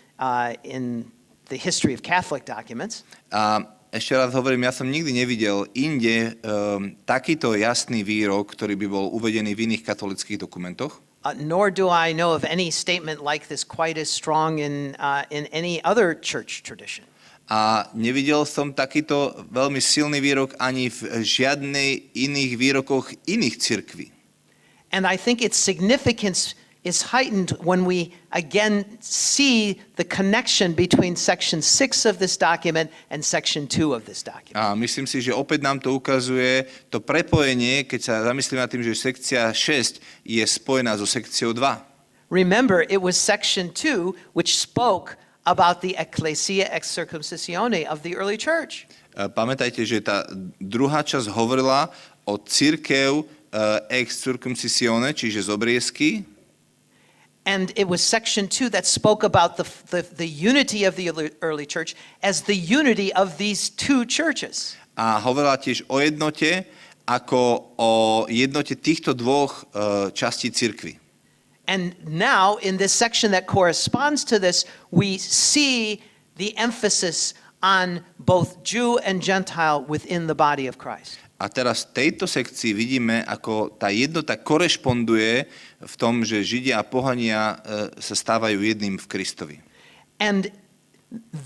the history of Catholic documents. A ešte raz hovorím, ja som nikdy nevidel inde takýto jasný výrok, ktorý by bol uvedený v iných katolických dokumentoch. Nor do I know of any statement like this quite as strong in any other church tradition. A nevidel som takýto veľmi silný výrok ani v žiadnej iných výrokoch iných cirkví. And I think its significance is heightened when we again see the connection between section 6 of this document and section 2 of this document. A myslím si, že opäť nám to ukazuje to prepojenie, keď sa zamyslíme nad tým, že sekcia 6 je spojená so sekciou 2. Remember, it was section 2 which spoke about the ecclesia ex circumcisione of the early church. Pamätajte, že tá druhá časť hovorila o cirkev ex circumcisione, čiže z obriezky. And it was section 2 that spoke about the unity of the early church as the unity of these two churches. A hovorila tiež o jednote, ako o jednote týchto dvoch častí cirkvi. And now in this section that corresponds to this, we see the emphasis on both Jew and Gentile within the body of Christ. A teraz v tejto sekcii vidíme, ako tá jednota korešponduje v tom, že Židia a pohania sa stávajú jedným v Kristovi. And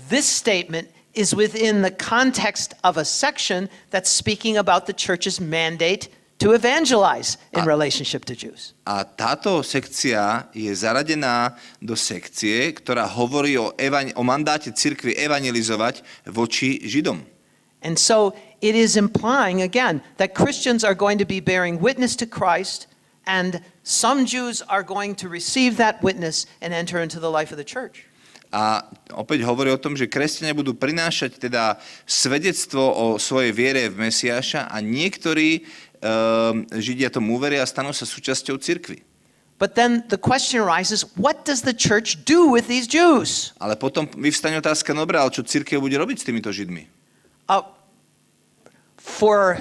this statement is within the context of a section that's speaking about the church's mandate to evangelize in relationship to Jews. A táto sekcia je zaradená do sekcie, ktorá hovorí o mandáte cirkvi evangelizovať voči Židom. And so it is implying, again, that Christians are going to be bearing witness to Christ, and some Jews are going to receive that witness and enter into the life of the church. A opäť hovorí o tom, že kresťania budú prinášať teda svedectvo o svojej viere v Mesiáša a niektorí Židia tomu uveria a stanú sa súčasťou cirkvi. But then the question arises, what does the church do with these Jews? Ale potom vyvstane otázka, dobre, ale čo cirkev bude robiť s týmito Židmi? For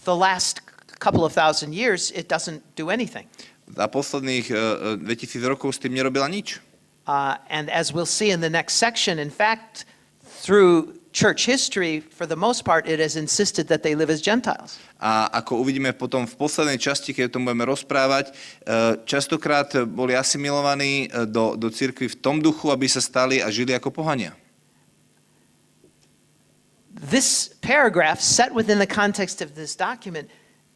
the last couple of thousand years, it doesn't do anything. Za posledných 2000 rokov s tým nerobila nič. And as we'll see in the next section, in fact, through church history, for the most part, it has insisted that they live as Gentiles. A ako uvidíme potom v poslednej časti, keď o tom budeme rozprávať, častokrát boli asimilovaní do cirkvi v tom duchu, aby sa stali a žili ako pohania. This paragraph, set within the context of this document,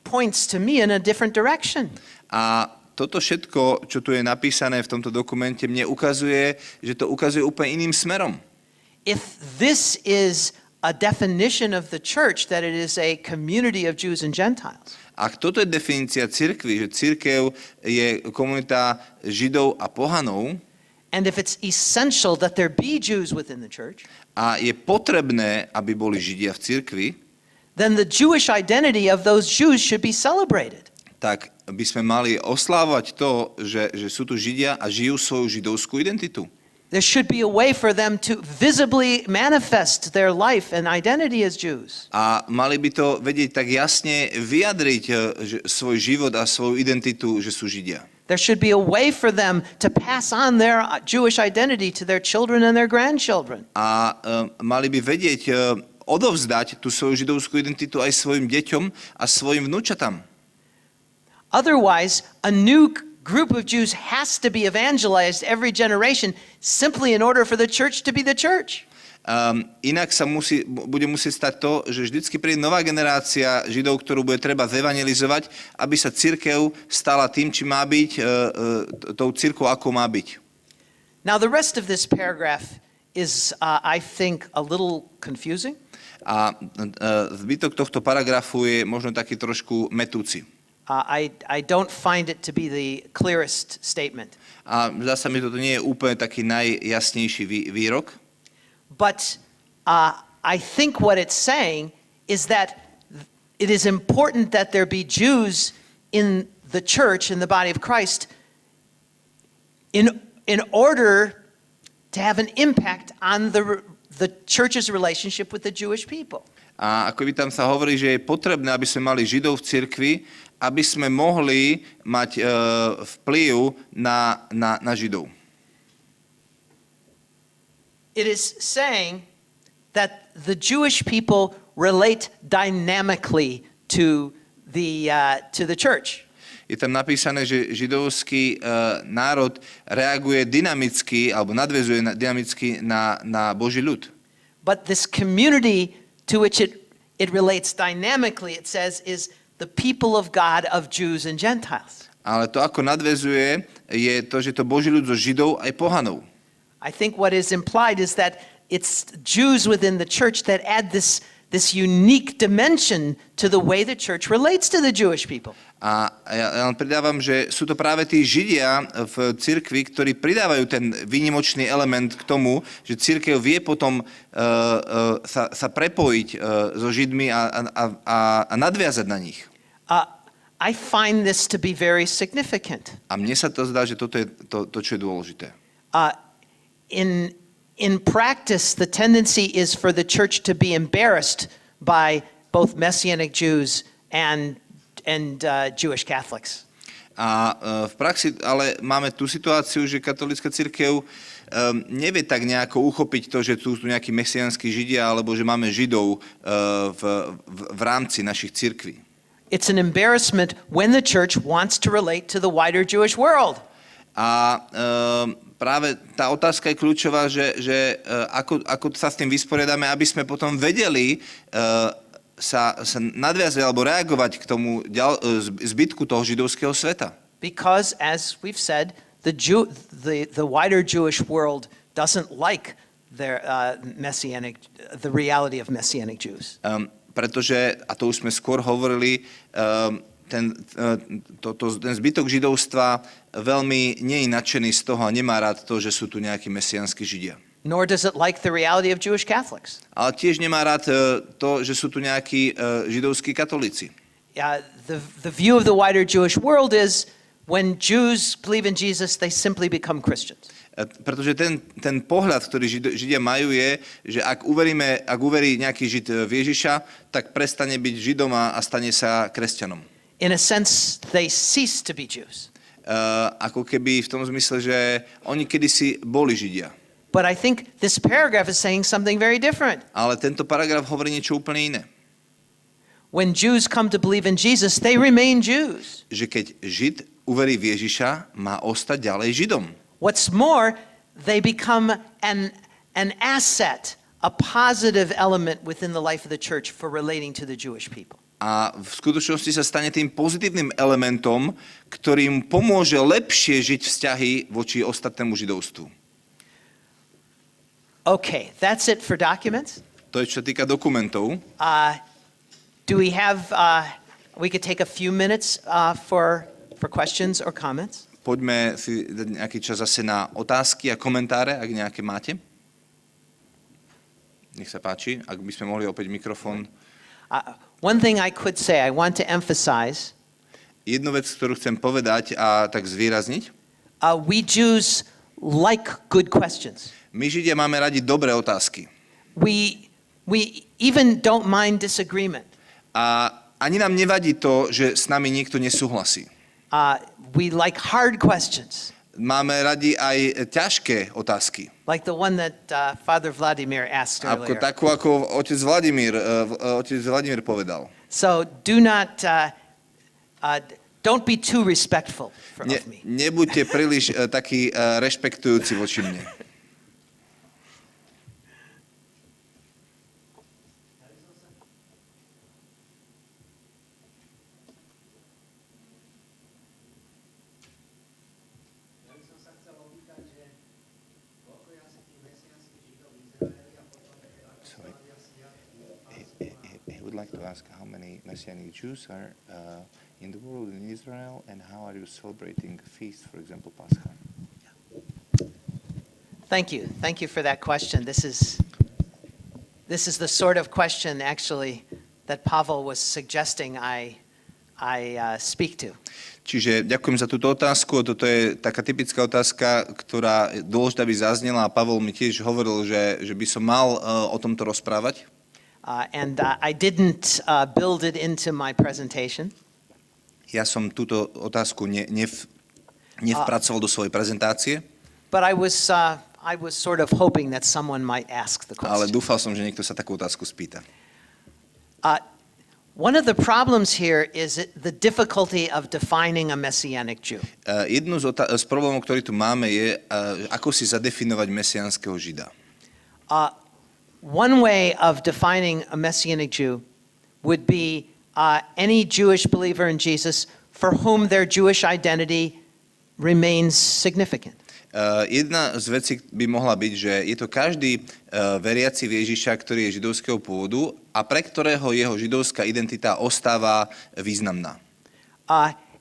points to me in a different direction. A toto všetko, čo tu je napísané v tomto dokumente, mne ukazuje, že to ukazuje úplne iným smerom. If this is a definition of the church, that it is a community of Jews and Gentiles. Ak toto je definícia cirkvi, že cirkev je komunita Židov a pohanov, And if it's essential that there be Jews within the church, a je potrebné, aby boli Židia v cirkvi, then the Jewish identity of those Jews should be celebrated. tak by sme mali oslávať to, že sú tu Židia a žijú svoju židovskú identitu. There should be a way for them to visibly manifest their life and identity as Jews. A mali by to vedieť tak jasne vyjadriť svoj život a svoju identitu, že sú Židia. There should be a way for them to pass on their Jewish identity to their children and their grandchildren. A mali by vedieť odovzdať tú svoju židovskú identitu aj svojim deťom a svojim vnúčatám. Otherwise, a new group of Jews has to be evangelized every generation simply in order for the church to be the church. Inak sa bude musieť stať to, že vždycky príde nová generácia Židov, ktorú bude treba zevangelizovať, aby sa cirkev stala tým, či má byť, tou cirkvou, ako má byť. Now the rest of this paragraph is, I think, a little confusing. A zbytok tohto paragrafu je možno taký trošku metúci. I don't find it to be the clearest statement. A zdá sa mi, toto nie je úplne taký najjasnejší výrok. But I think what it's saying is that it is important that there be Jews in the church, in the body of Christ, in order to have an impact on the church's relationship with the Jewish people. A ako by tam sa hovorí, že je potrebné, aby sme mali Židov v cirkvi, aby sme mohli mať vplyv na Židov. It is saying that the Jewish people relate dynamically to the church. Je tam napísané, že židovský národ reaguje dynamicky, alebo nadväzuje dynamicky na Boží ľud. But this community to which it relates dynamically, it says, is the people of God, of Jews and Gentiles. Ale to, ako nadväzuje, je to, že to Boží ľud zo Židov aj pohanov. I think what is implied is that it's Jews within the church that add this unique dimension to the way the church relates to the Jewish people. A ja len pridávam, že sú to práve tí Židia v cirkvi, ktorí pridávajú ten výnimočný element k tomu, že cirkev vie potom sa prepojiť so Židmi a nadviazať na nich. I find this to be very significant. A mne sa to zdá, že toto je to, čo je dôležité. In practice, the tendency is for the church to be embarrassed by both Messianic Jews and Jewish Catholics. A v praxi ale máme tú situáciu, že katolícka cirkev nevie tak nejako uchopiť to, že sú tu nejakí mesianskí Židia, alebo že máme Židov v rámci našich cirkví. It's an embarrassment when the church wants to relate to the wider Jewish world. A práve tá otázka je kľúčová, že ako sa s tým vysporiadame, aby sme potom vedeli sa nadviazať alebo reagovať k tomu zbytku toho židovského sveta. Because, as we've said, the wider Jewish world doesn't like the reality of Messianic Jews. Pretože, a to už sme skôr hovorili, ten zbytok židovstva veľmi nie je nadšený z toho a nemá rád to, že sú tu nejakí mesianskí Židia. Nor does it like the reality of Jewish Catholics. Ale tiež nemá rád to, že sú tu nejakí židovskí katolíci. The view of the wider Jewish world is when Jews believe in Jesus, they simply become Christians. Pretože ten pohľad, ktorý Židia majú, je, že ak uverí nejaký Žid v Ježiša, tak prestane byť Židom a stane sa kresťanom. In a sense, they cease to be Jews. Ako keby v tom zmysle, že oni kedysi boli Židia. But I think this paragraph is saying something very different. Ale tento paragraf hovorí niečo úplne iné. When Jews come to believe in Jesus, they remain Jews. Že keď Žid uverí v Ježiša, má ostať ďalej Židom. What's more, they become an asset, a positive element within the life of the church for relating to the Jewish people. A v skutočnosti sa stane tým pozitívnym elementom, ktorým pomôže lepšie žiť vzťahy voči ostatnému židovstvu. Okay, that's it for documents. To je, čo sa týka dokumentov. Do we have, we could take a few minutes for questions or comments? Poďme si dať nejaký čas zase na otázky a komentáre, ak nejaké máte. Nech sa páči, ak by sme mohli opäť mikrofón. One thing I could say, I want to emphasize. Jednu vec, ktorú chcem povedať a tak zvýrazniť. We Jews like good questions. My Židia máme radi dobré otázky. We even don't mind disagreement. A ani nám nevadí to, že s nami niekto nesúhlasí. We like hard questions. Máme radi aj ťažké otázky. Like the one that Father Vladimir asked earlier. Takú, ako otec Vladimír povedal. So do not, don't be too respectful of me. Nebuďte príliš takí rešpektujúci voči mne. Like to ask how many Messianic Jews are in the world in Israel and how are you celebrating feast, for example, Pascha? Thank you for that question. This is the sort of question actually that Pavel was suggesting I speak to. Čiže ďakujem za túto otázku. Toto je taká typická otázka, ktorá je dôležitá, aby zaznela. A Pavel mi tiež hovoril, že by som mal o tomto rozprávať. And I didn't build it into my presentation. Ja som túto otázku nevpracoval do svojej prezentácie. But I was sort of hoping that someone might ask the question. Ale dúfal som, že niekto sa takú otázku spýta. One of the problems here is the difficulty of defining a Messianic Jew. Jednu z problémov, ktorý tu máme, je, ako si zadefinovať mesiánskeho Žida. One way of defining a Messianic Jew would be any Jewish believer in Jesus for whom their Jewish identity remains significant. Jedna z vecí by mohla byť, že je to každý veriaci v Ježiša, ktorý je židovského pôvodu a pre ktorého jeho židovská identita ostáva významná.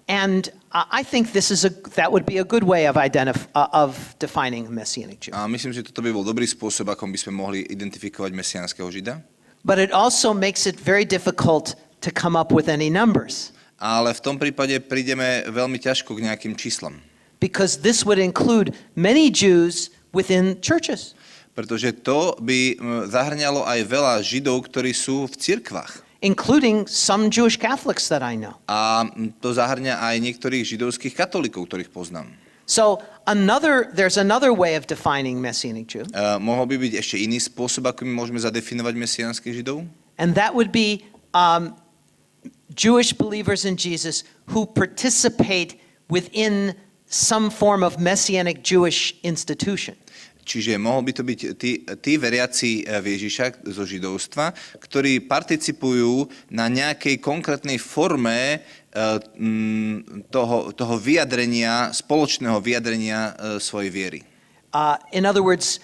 And I think that would be a good way of defining a Messianic Jew. A myslím, že toto by bol dobrý spôsob, akom by sme mohli identifikovať mesiánskeho Žida. But it also makes it very difficult to come up with any numbers. Ale v tom prípade prídeme veľmi ťažko k nejakým číslam. Because this would include many Jews within churches. Pretože to by zahrňalo aj veľa Židov, ktorí sú v cirkvách. Including some Jewish Catholics that I know. A to zahrňa aj niektorých židovských katolíkov, ktorých poznám. So there's another way of defining Messianic Jew. Mohol by byť ešte iný spôsob, ako my môžeme zadefinovať mesiánskych Židov? And that would be Jewish believers in Jesus who participate within some form of Messianic Jewish institution. Čiže mohol by to byť tí veriaci v Ježiša zo židovstva, ktorí participujú na nejakej konkrétnej forme toho vyjadrenia, spoločného vyjadrenia svojej viery. In other words,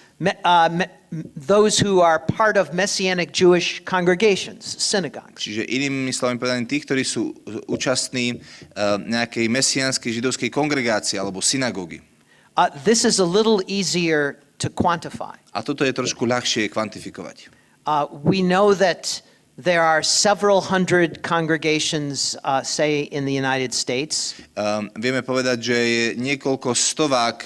those who are part of Messianic Jewish congregations, synagogues. Čiže inými slovami povedané, tí, ktorí sú účastní nejakej mesiánskej židovskej kongregácie alebo synagógy. This is a little easier to quantify. A toto je trošku ľahšie kvantifikovať. We know that there are several hundred congregations, say, in the United States. Vieme povedať, že je niekoľko stovák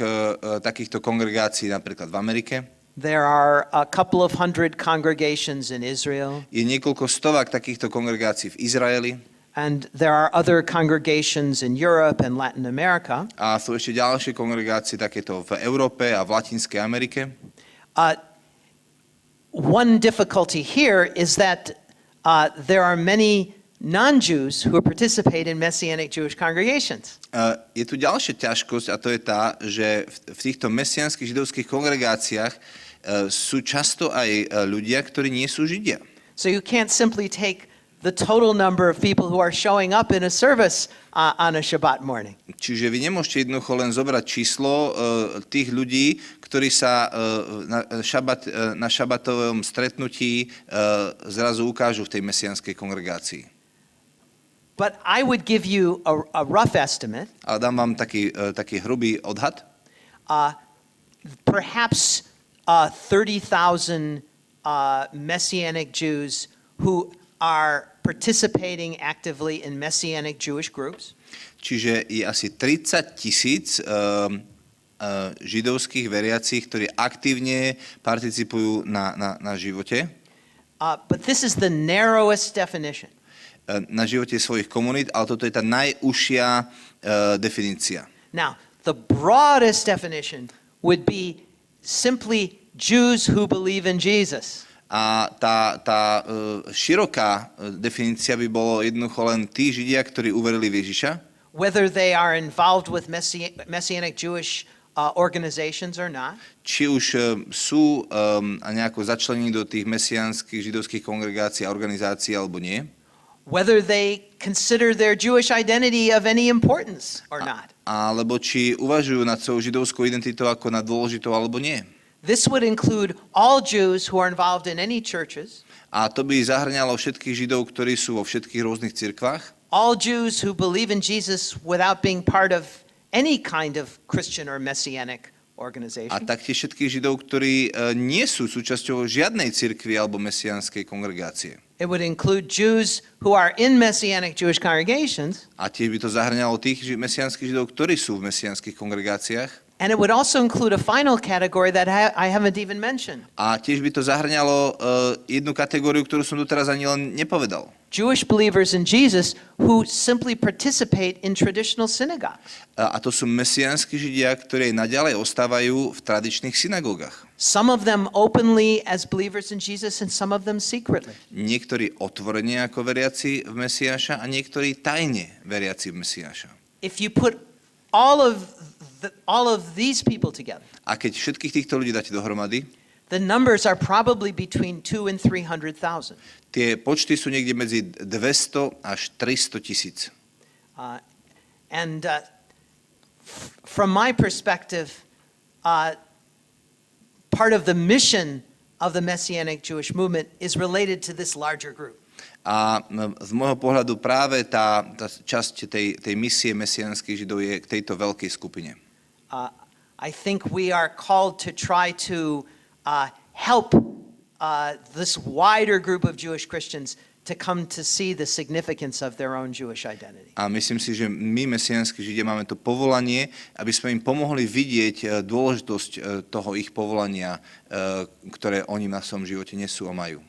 takýchto kongregácií napríklad v Amerike. There are a couple of hundred congregations in Israel. Je niekoľko stovák takýchto kongregácií v Izraeli. And there are other congregations in Europe and Latin America. A sú ešte ďalšie kongregácie takéto v Európe a v Latinskej Amerike. One difficulty here is that there are many non-Jews who participate in Messianic Jewish congregations. Je tu ďalšia ťažkosť a to je tá, že v týchto mesiánskych židovských kongregáciách sú často aj ľudia, ktorí nie sú Židia. So you can't simply take the total number of people who are showing up in a service on a Shabbat morning. Čiže vy nemôžete jednoducho len zobrať číslo tých ľudí, ktorí sa na šabatovom stretnutí zrazu ukážu v tej mesianskej kongregácii. But I would give you a rough estimate. Ale dám vám taký hrubý odhad. Perhaps 30,000 Messianic Jews who are participating actively in Messianic Jewish groups. Čiže je asi 30,000 židovských veriacich, ktorí aktívne participujú na živote. But this is the narrowest definition. Na živote svojich komunít, ale toto je tá najúžšia definícia. Now, the broadest definition would be simply Jews who believe in Jesus. A tá široká definícia by bolo jednoducho len tí Židia, ktorí uverili v Ježiša. Whether they are involved with Messianic Jewish organizations or not. Či už sú nejako začlenení do tých mesiánskych židovských kongregácií a organizácií, alebo nie. Whether they consider their Jewish identity of any importance or not. Alebo či uvažujú nad svojou židovskou identitou ako nad dôležitou, alebo nie. This would include all Jews who are involved in any churches. A to by zahrňalo všetkých Židov, ktorí sú vo všetkých rôznych cirkvách. All Jews who believe in Jesus without being part of any kind of Christian or Messianic organization. A taktiež všetkých Židov, ktorí nie sú súčasťou žiadnej cirkvi alebo mesiánskej kongregácie. It would include Jews who are in Messianic Jewish congregations. A tiež by to zahrňalo tých mesiánskych Židov, ktorí sú v mesiánskych kongregáciách. And it would also include a final category that I haven't even mentioned. A tiež by to zahrňalo jednu kategóriu, ktorú som doteraz ani len nepovedal. Jewish believers in Jesus who simply participate in traditional synagogues. A to sú mesiánski Židia, ktorí naďalej ostávajú v tradičných synagógach. Some of them openly as believers in Jesus and some of them secretly. Niektorí otvorene ako veriaci v Mesiáša a niektorí tajne veriaci v Mesiáša. If you put all of these people together, A keď všetkých týchto ľudí dáte dohromady, the numbers are probably between 200,000 and 300,000. tie počty sú niekde medzi 200 až 300 tisíc. From my perspective, part of the mission of the Messianic Jewish movement is related to this larger group. A z môjho pohľadu práve tá časť tej misie mesiánskych Židov je k tejto veľkej skupine. I think we are called to try to help this wider group of Jewish Christians to come to see the significance of their own Jewish identity. A myslím si, že my, mesiánski Židia, máme to povolanie, aby sme im pomohli vidieť dôležitosť toho ich povolania, ktoré oni na svojom živote nesú a majú.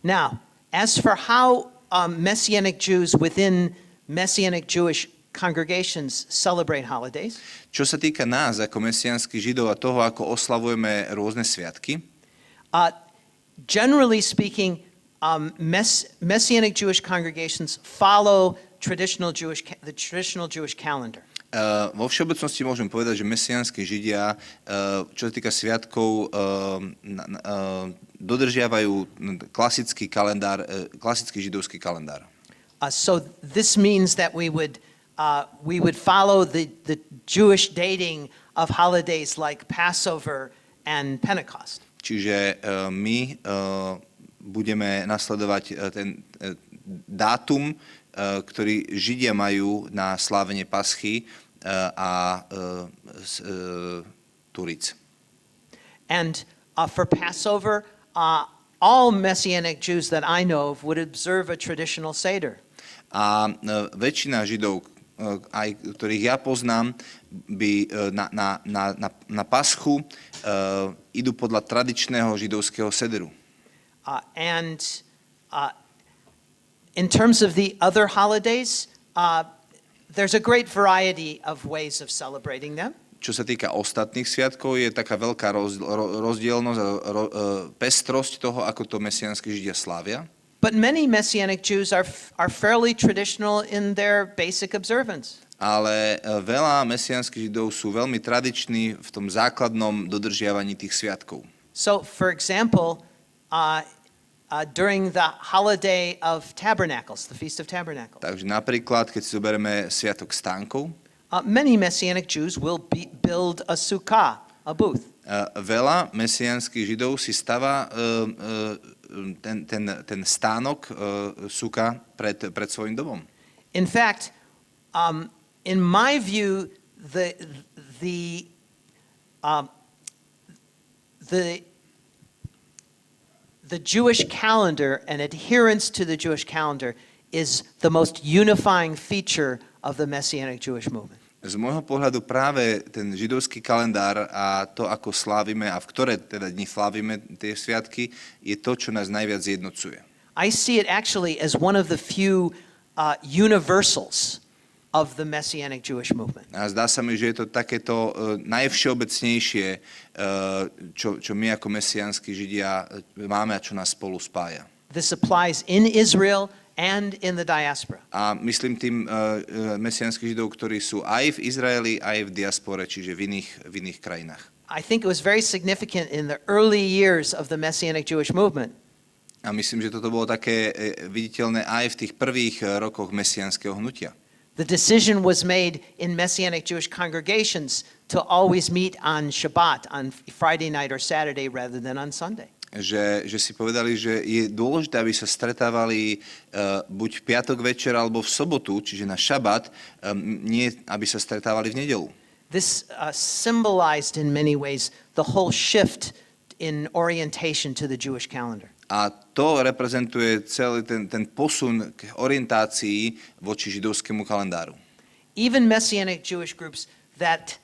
Now, as for how Messianic Jews within Messianic Jewish congregations celebrate holidays, Čo sa týka nás ako mesiánskych Židov a toho, ako oslavujeme rôzne sviatky, generally speaking, Messianic Jewish congregations follow the traditional Jewish calendar. Vo všeobecnosti môžem povedať, že mesiánski Židia, čo sa týka sviatkov, dodržiavajú klasický kalendár, klasický židovský kalendár. So this means that we would follow the Jewish dating of holidays like Passover and Pentecost. Čiže my budeme nasledovať ten dátum, ktorý Židia majú na slávenie Paschy a Turic. And for Passover, all Messianic Jews that I know of would observe a traditional Seder. A väčšina Židov, aj ktorých ja poznám, by na Paschu idú podľa tradičného židovského sederu. And in terms of the other holidays, there's a great variety of ways of celebrating them. Čo sa týka ostatných sviatkov, je taká veľká rozdielnosť a pestrosť toho, ako to mesiánski Židia slávia. But many Messianic Jews are fairly traditional in their basic observance. Ale veľa mesiánskych Židov sú veľmi tradiční v tom základnom dodržiavaní tých sviatkov. So, for example, during the holiday of Tabernacles, the Feast of Tabernacles, Takže napríklad, keď si zoberieme sviatok stánkov, many Messianic Jews will build a sukkah, a booth. Veľa mesiánskych Židov si stavá ten stánok suka pred svojím domom. In fact, in my view, the Jewish calendar and adherence to the Jewish calendar is the most unifying feature of the Messianic Jewish movement. Z môjho pohľadu práve ten židovský kalendár a to, ako slávime a v ktoré teda dni slávime tie sviatky, je to, čo nás najviac zjednocuje. I see it actually as one of the few universals of the Messianic Jewish movement. A zdá sa mi, že je to takéto najvšeobecnejšie, čo my ako mesiánsky Židia máme a čo nás spolu spája. This applies in Israel and in the diaspora. A myslím tým mesiánskych Židov, ktorí sú aj v Izraeli, aj v diaspore, čiže v iných krajinách. I think it was very significant in the early years of the Messianic Jewish movement. A myslím, že toto bolo také viditeľné aj v tých prvých rokoch mesiánskeho hnutia. The decision was made in Messianic Jewish congregations to always meet on Shabbat, on Friday night or Saturday rather than on Sunday. Že si povedali, že je dôležité, aby sa stretávali buď v piatok večer alebo v sobotu, čiže na šabat, nie aby sa stretávali v nedeľu. This symbolized in many ways the whole shift in orientation to the Jewish calendar. A to reprezentuje celý ten posun k orientácii voči židovskému kalendáru. Even Messianic Jewish groups that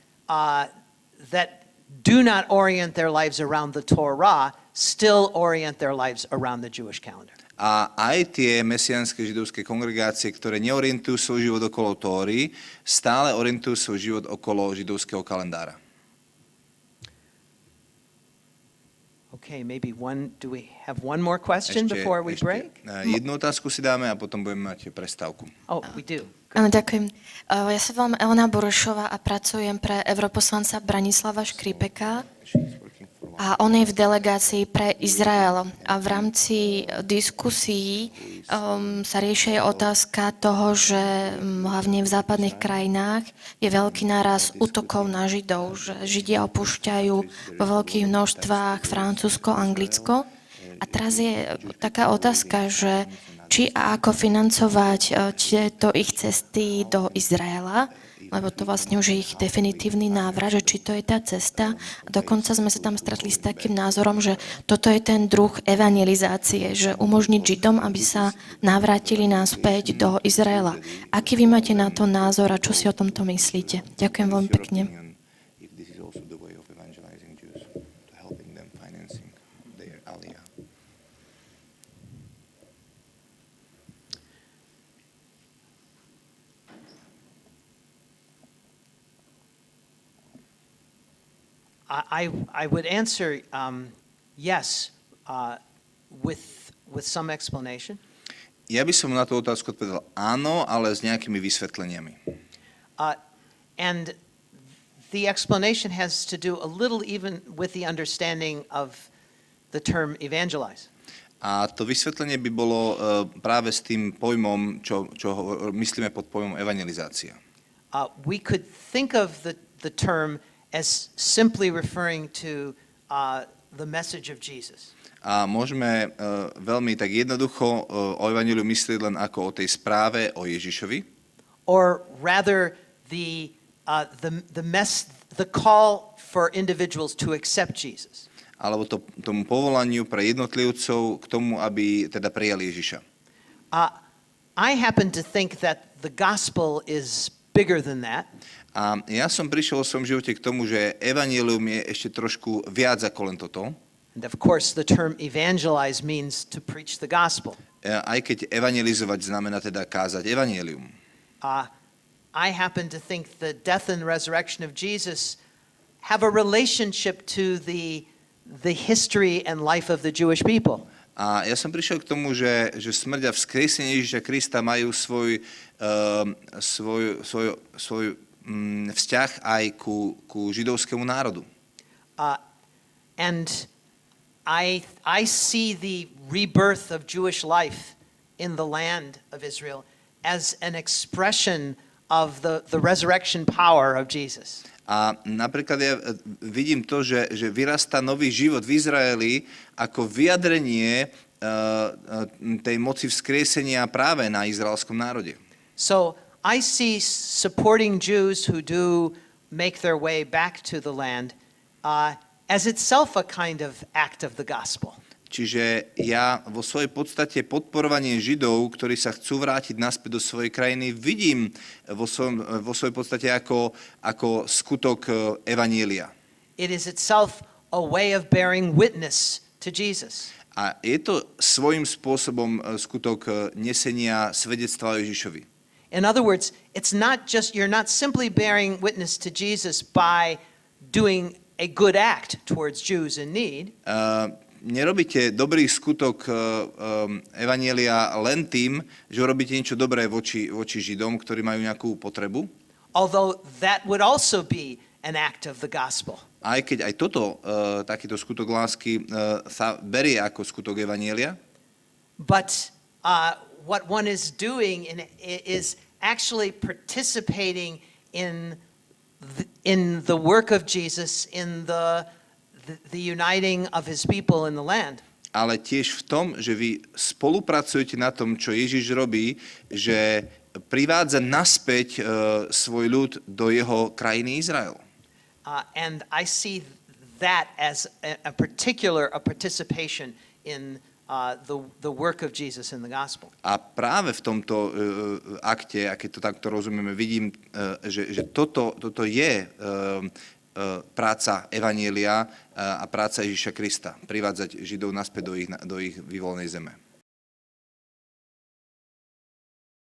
do not orient their lives around the Torah still orient their lives around the Jewish calendar. A aj tie mesiánske židovské kongregácie, ktoré neorientujú svoj život okolo Tóry, stále orientujú svoj život okolo židovského kalendára. Okay, maybe do we have one more question before we break? Jednu otázku si dáme a potom budeme mať prestávku. Oh, we do. Áno, ďakujem. Ja sa volám Elena Borošová a pracujem pre europoslanca Branislava Škripeka. A on je v delegácii pre Izrael. A v rámci diskusí sa rieši otázka toho, že hlavne v západných krajinách je veľký náraz útokov na Židov, že Židia opúšťajú vo veľkých množstvách Francúzsko, Anglicko. A teraz je taká otázka, že či a ako financovať tieto ich cesty do Izraela, lebo to vlastne už je ich definitívny návrat, že či to je tá cesta. A dokonca sme sa tam stretli s takým názorom, že toto je ten druh evangelizácie, že umožniť Židom, aby sa navrátili naspäť do Izraela. Aký vy máte na to názor a čo si o tomto myslíte? Ďakujem veľmi pekne. I would answer yes with some explanation. Ja by som na tú otázku odpovedal áno, ale s nejakými vysvetleniami. And the explanation has to do a little even with the understanding of the term evangelize. A to vysvetlenie by bolo práve s tým pojmom, čo myslíme pod pojmom evangelizácia. We could think of the term as simply referring to the message of Jesus. A môžeme veľmi tak jednoducho o evanjeliu myslieť len ako o tej správe o Ježišovi. Or rather the call for individuals to accept Jesus. alebo tomu povolaniu pre jednotlivcov k tomu, aby teda prijali Ježiša. I happen to think that the gospel is bigger than that. A ja som prišiel v svojom živote k tomu, že evanjelium je ešte trošku viac ako len toto. And of course, the term evangelize means to preach the gospel. Aj keď evangelizovať znamená teda kázať evanjelium. I happen to think the death and resurrection of Jesus have a relationship to the history and life of the Jewish people. A ja som prišiel k tomu, že smrť a vzkriesenie Ježiša Krista majú svoj vzťah aj ku židovskému národu. And I see the rebirth of Jewish life in the land of Israel as an expression of the resurrection power of Jesus. A napríklad ja vidím to, že vyrastá nový život v Izraeli ako vyjadrenie tej moci vzkriesenia práve na izraelskom národe. So I see supporting Jews who do make their way back to the land as itself a kind of act of the gospel. Čiže ja vo svojej podstate podporovanie Židov, ktorí sa chcú vrátiť naspäť do svojej krajiny, vidím vo svojej podstate ako skutok evanjelia. It is itself a way of bearing witness to Jesus. A je to svojím spôsobom skutok nesenia svedectva o Ježišovi. In other words, you're not simply bearing witness to Jesus by doing a good act towards Jews in need. Nerobíte dobrý skutok evanjelia len tým, že robíte niečo dobré voči Židom, ktorí majú nejakú potrebu. Although that would also be an act of the gospel. Aj keď aj toto, takýto skutok lásky sa berie ako skutok evanjelia. But what one is doing is actually participating in the work of Jesus, in the uniting of his people in the land. Ale tiež v tom, že vy spolupracujete na tom, čo Ježiš robí, že privádza naspäť svoj ľud do jeho krajiny Izrael. And I see that as a participation in the work of Jesus in the gospel. A práve v tomto akte, a keď to takto rozumieme, vidím, že toto je práca evanjelia a práca Ježiša Krista, privádzať Židov naspäť do ich vyvolenej zeme.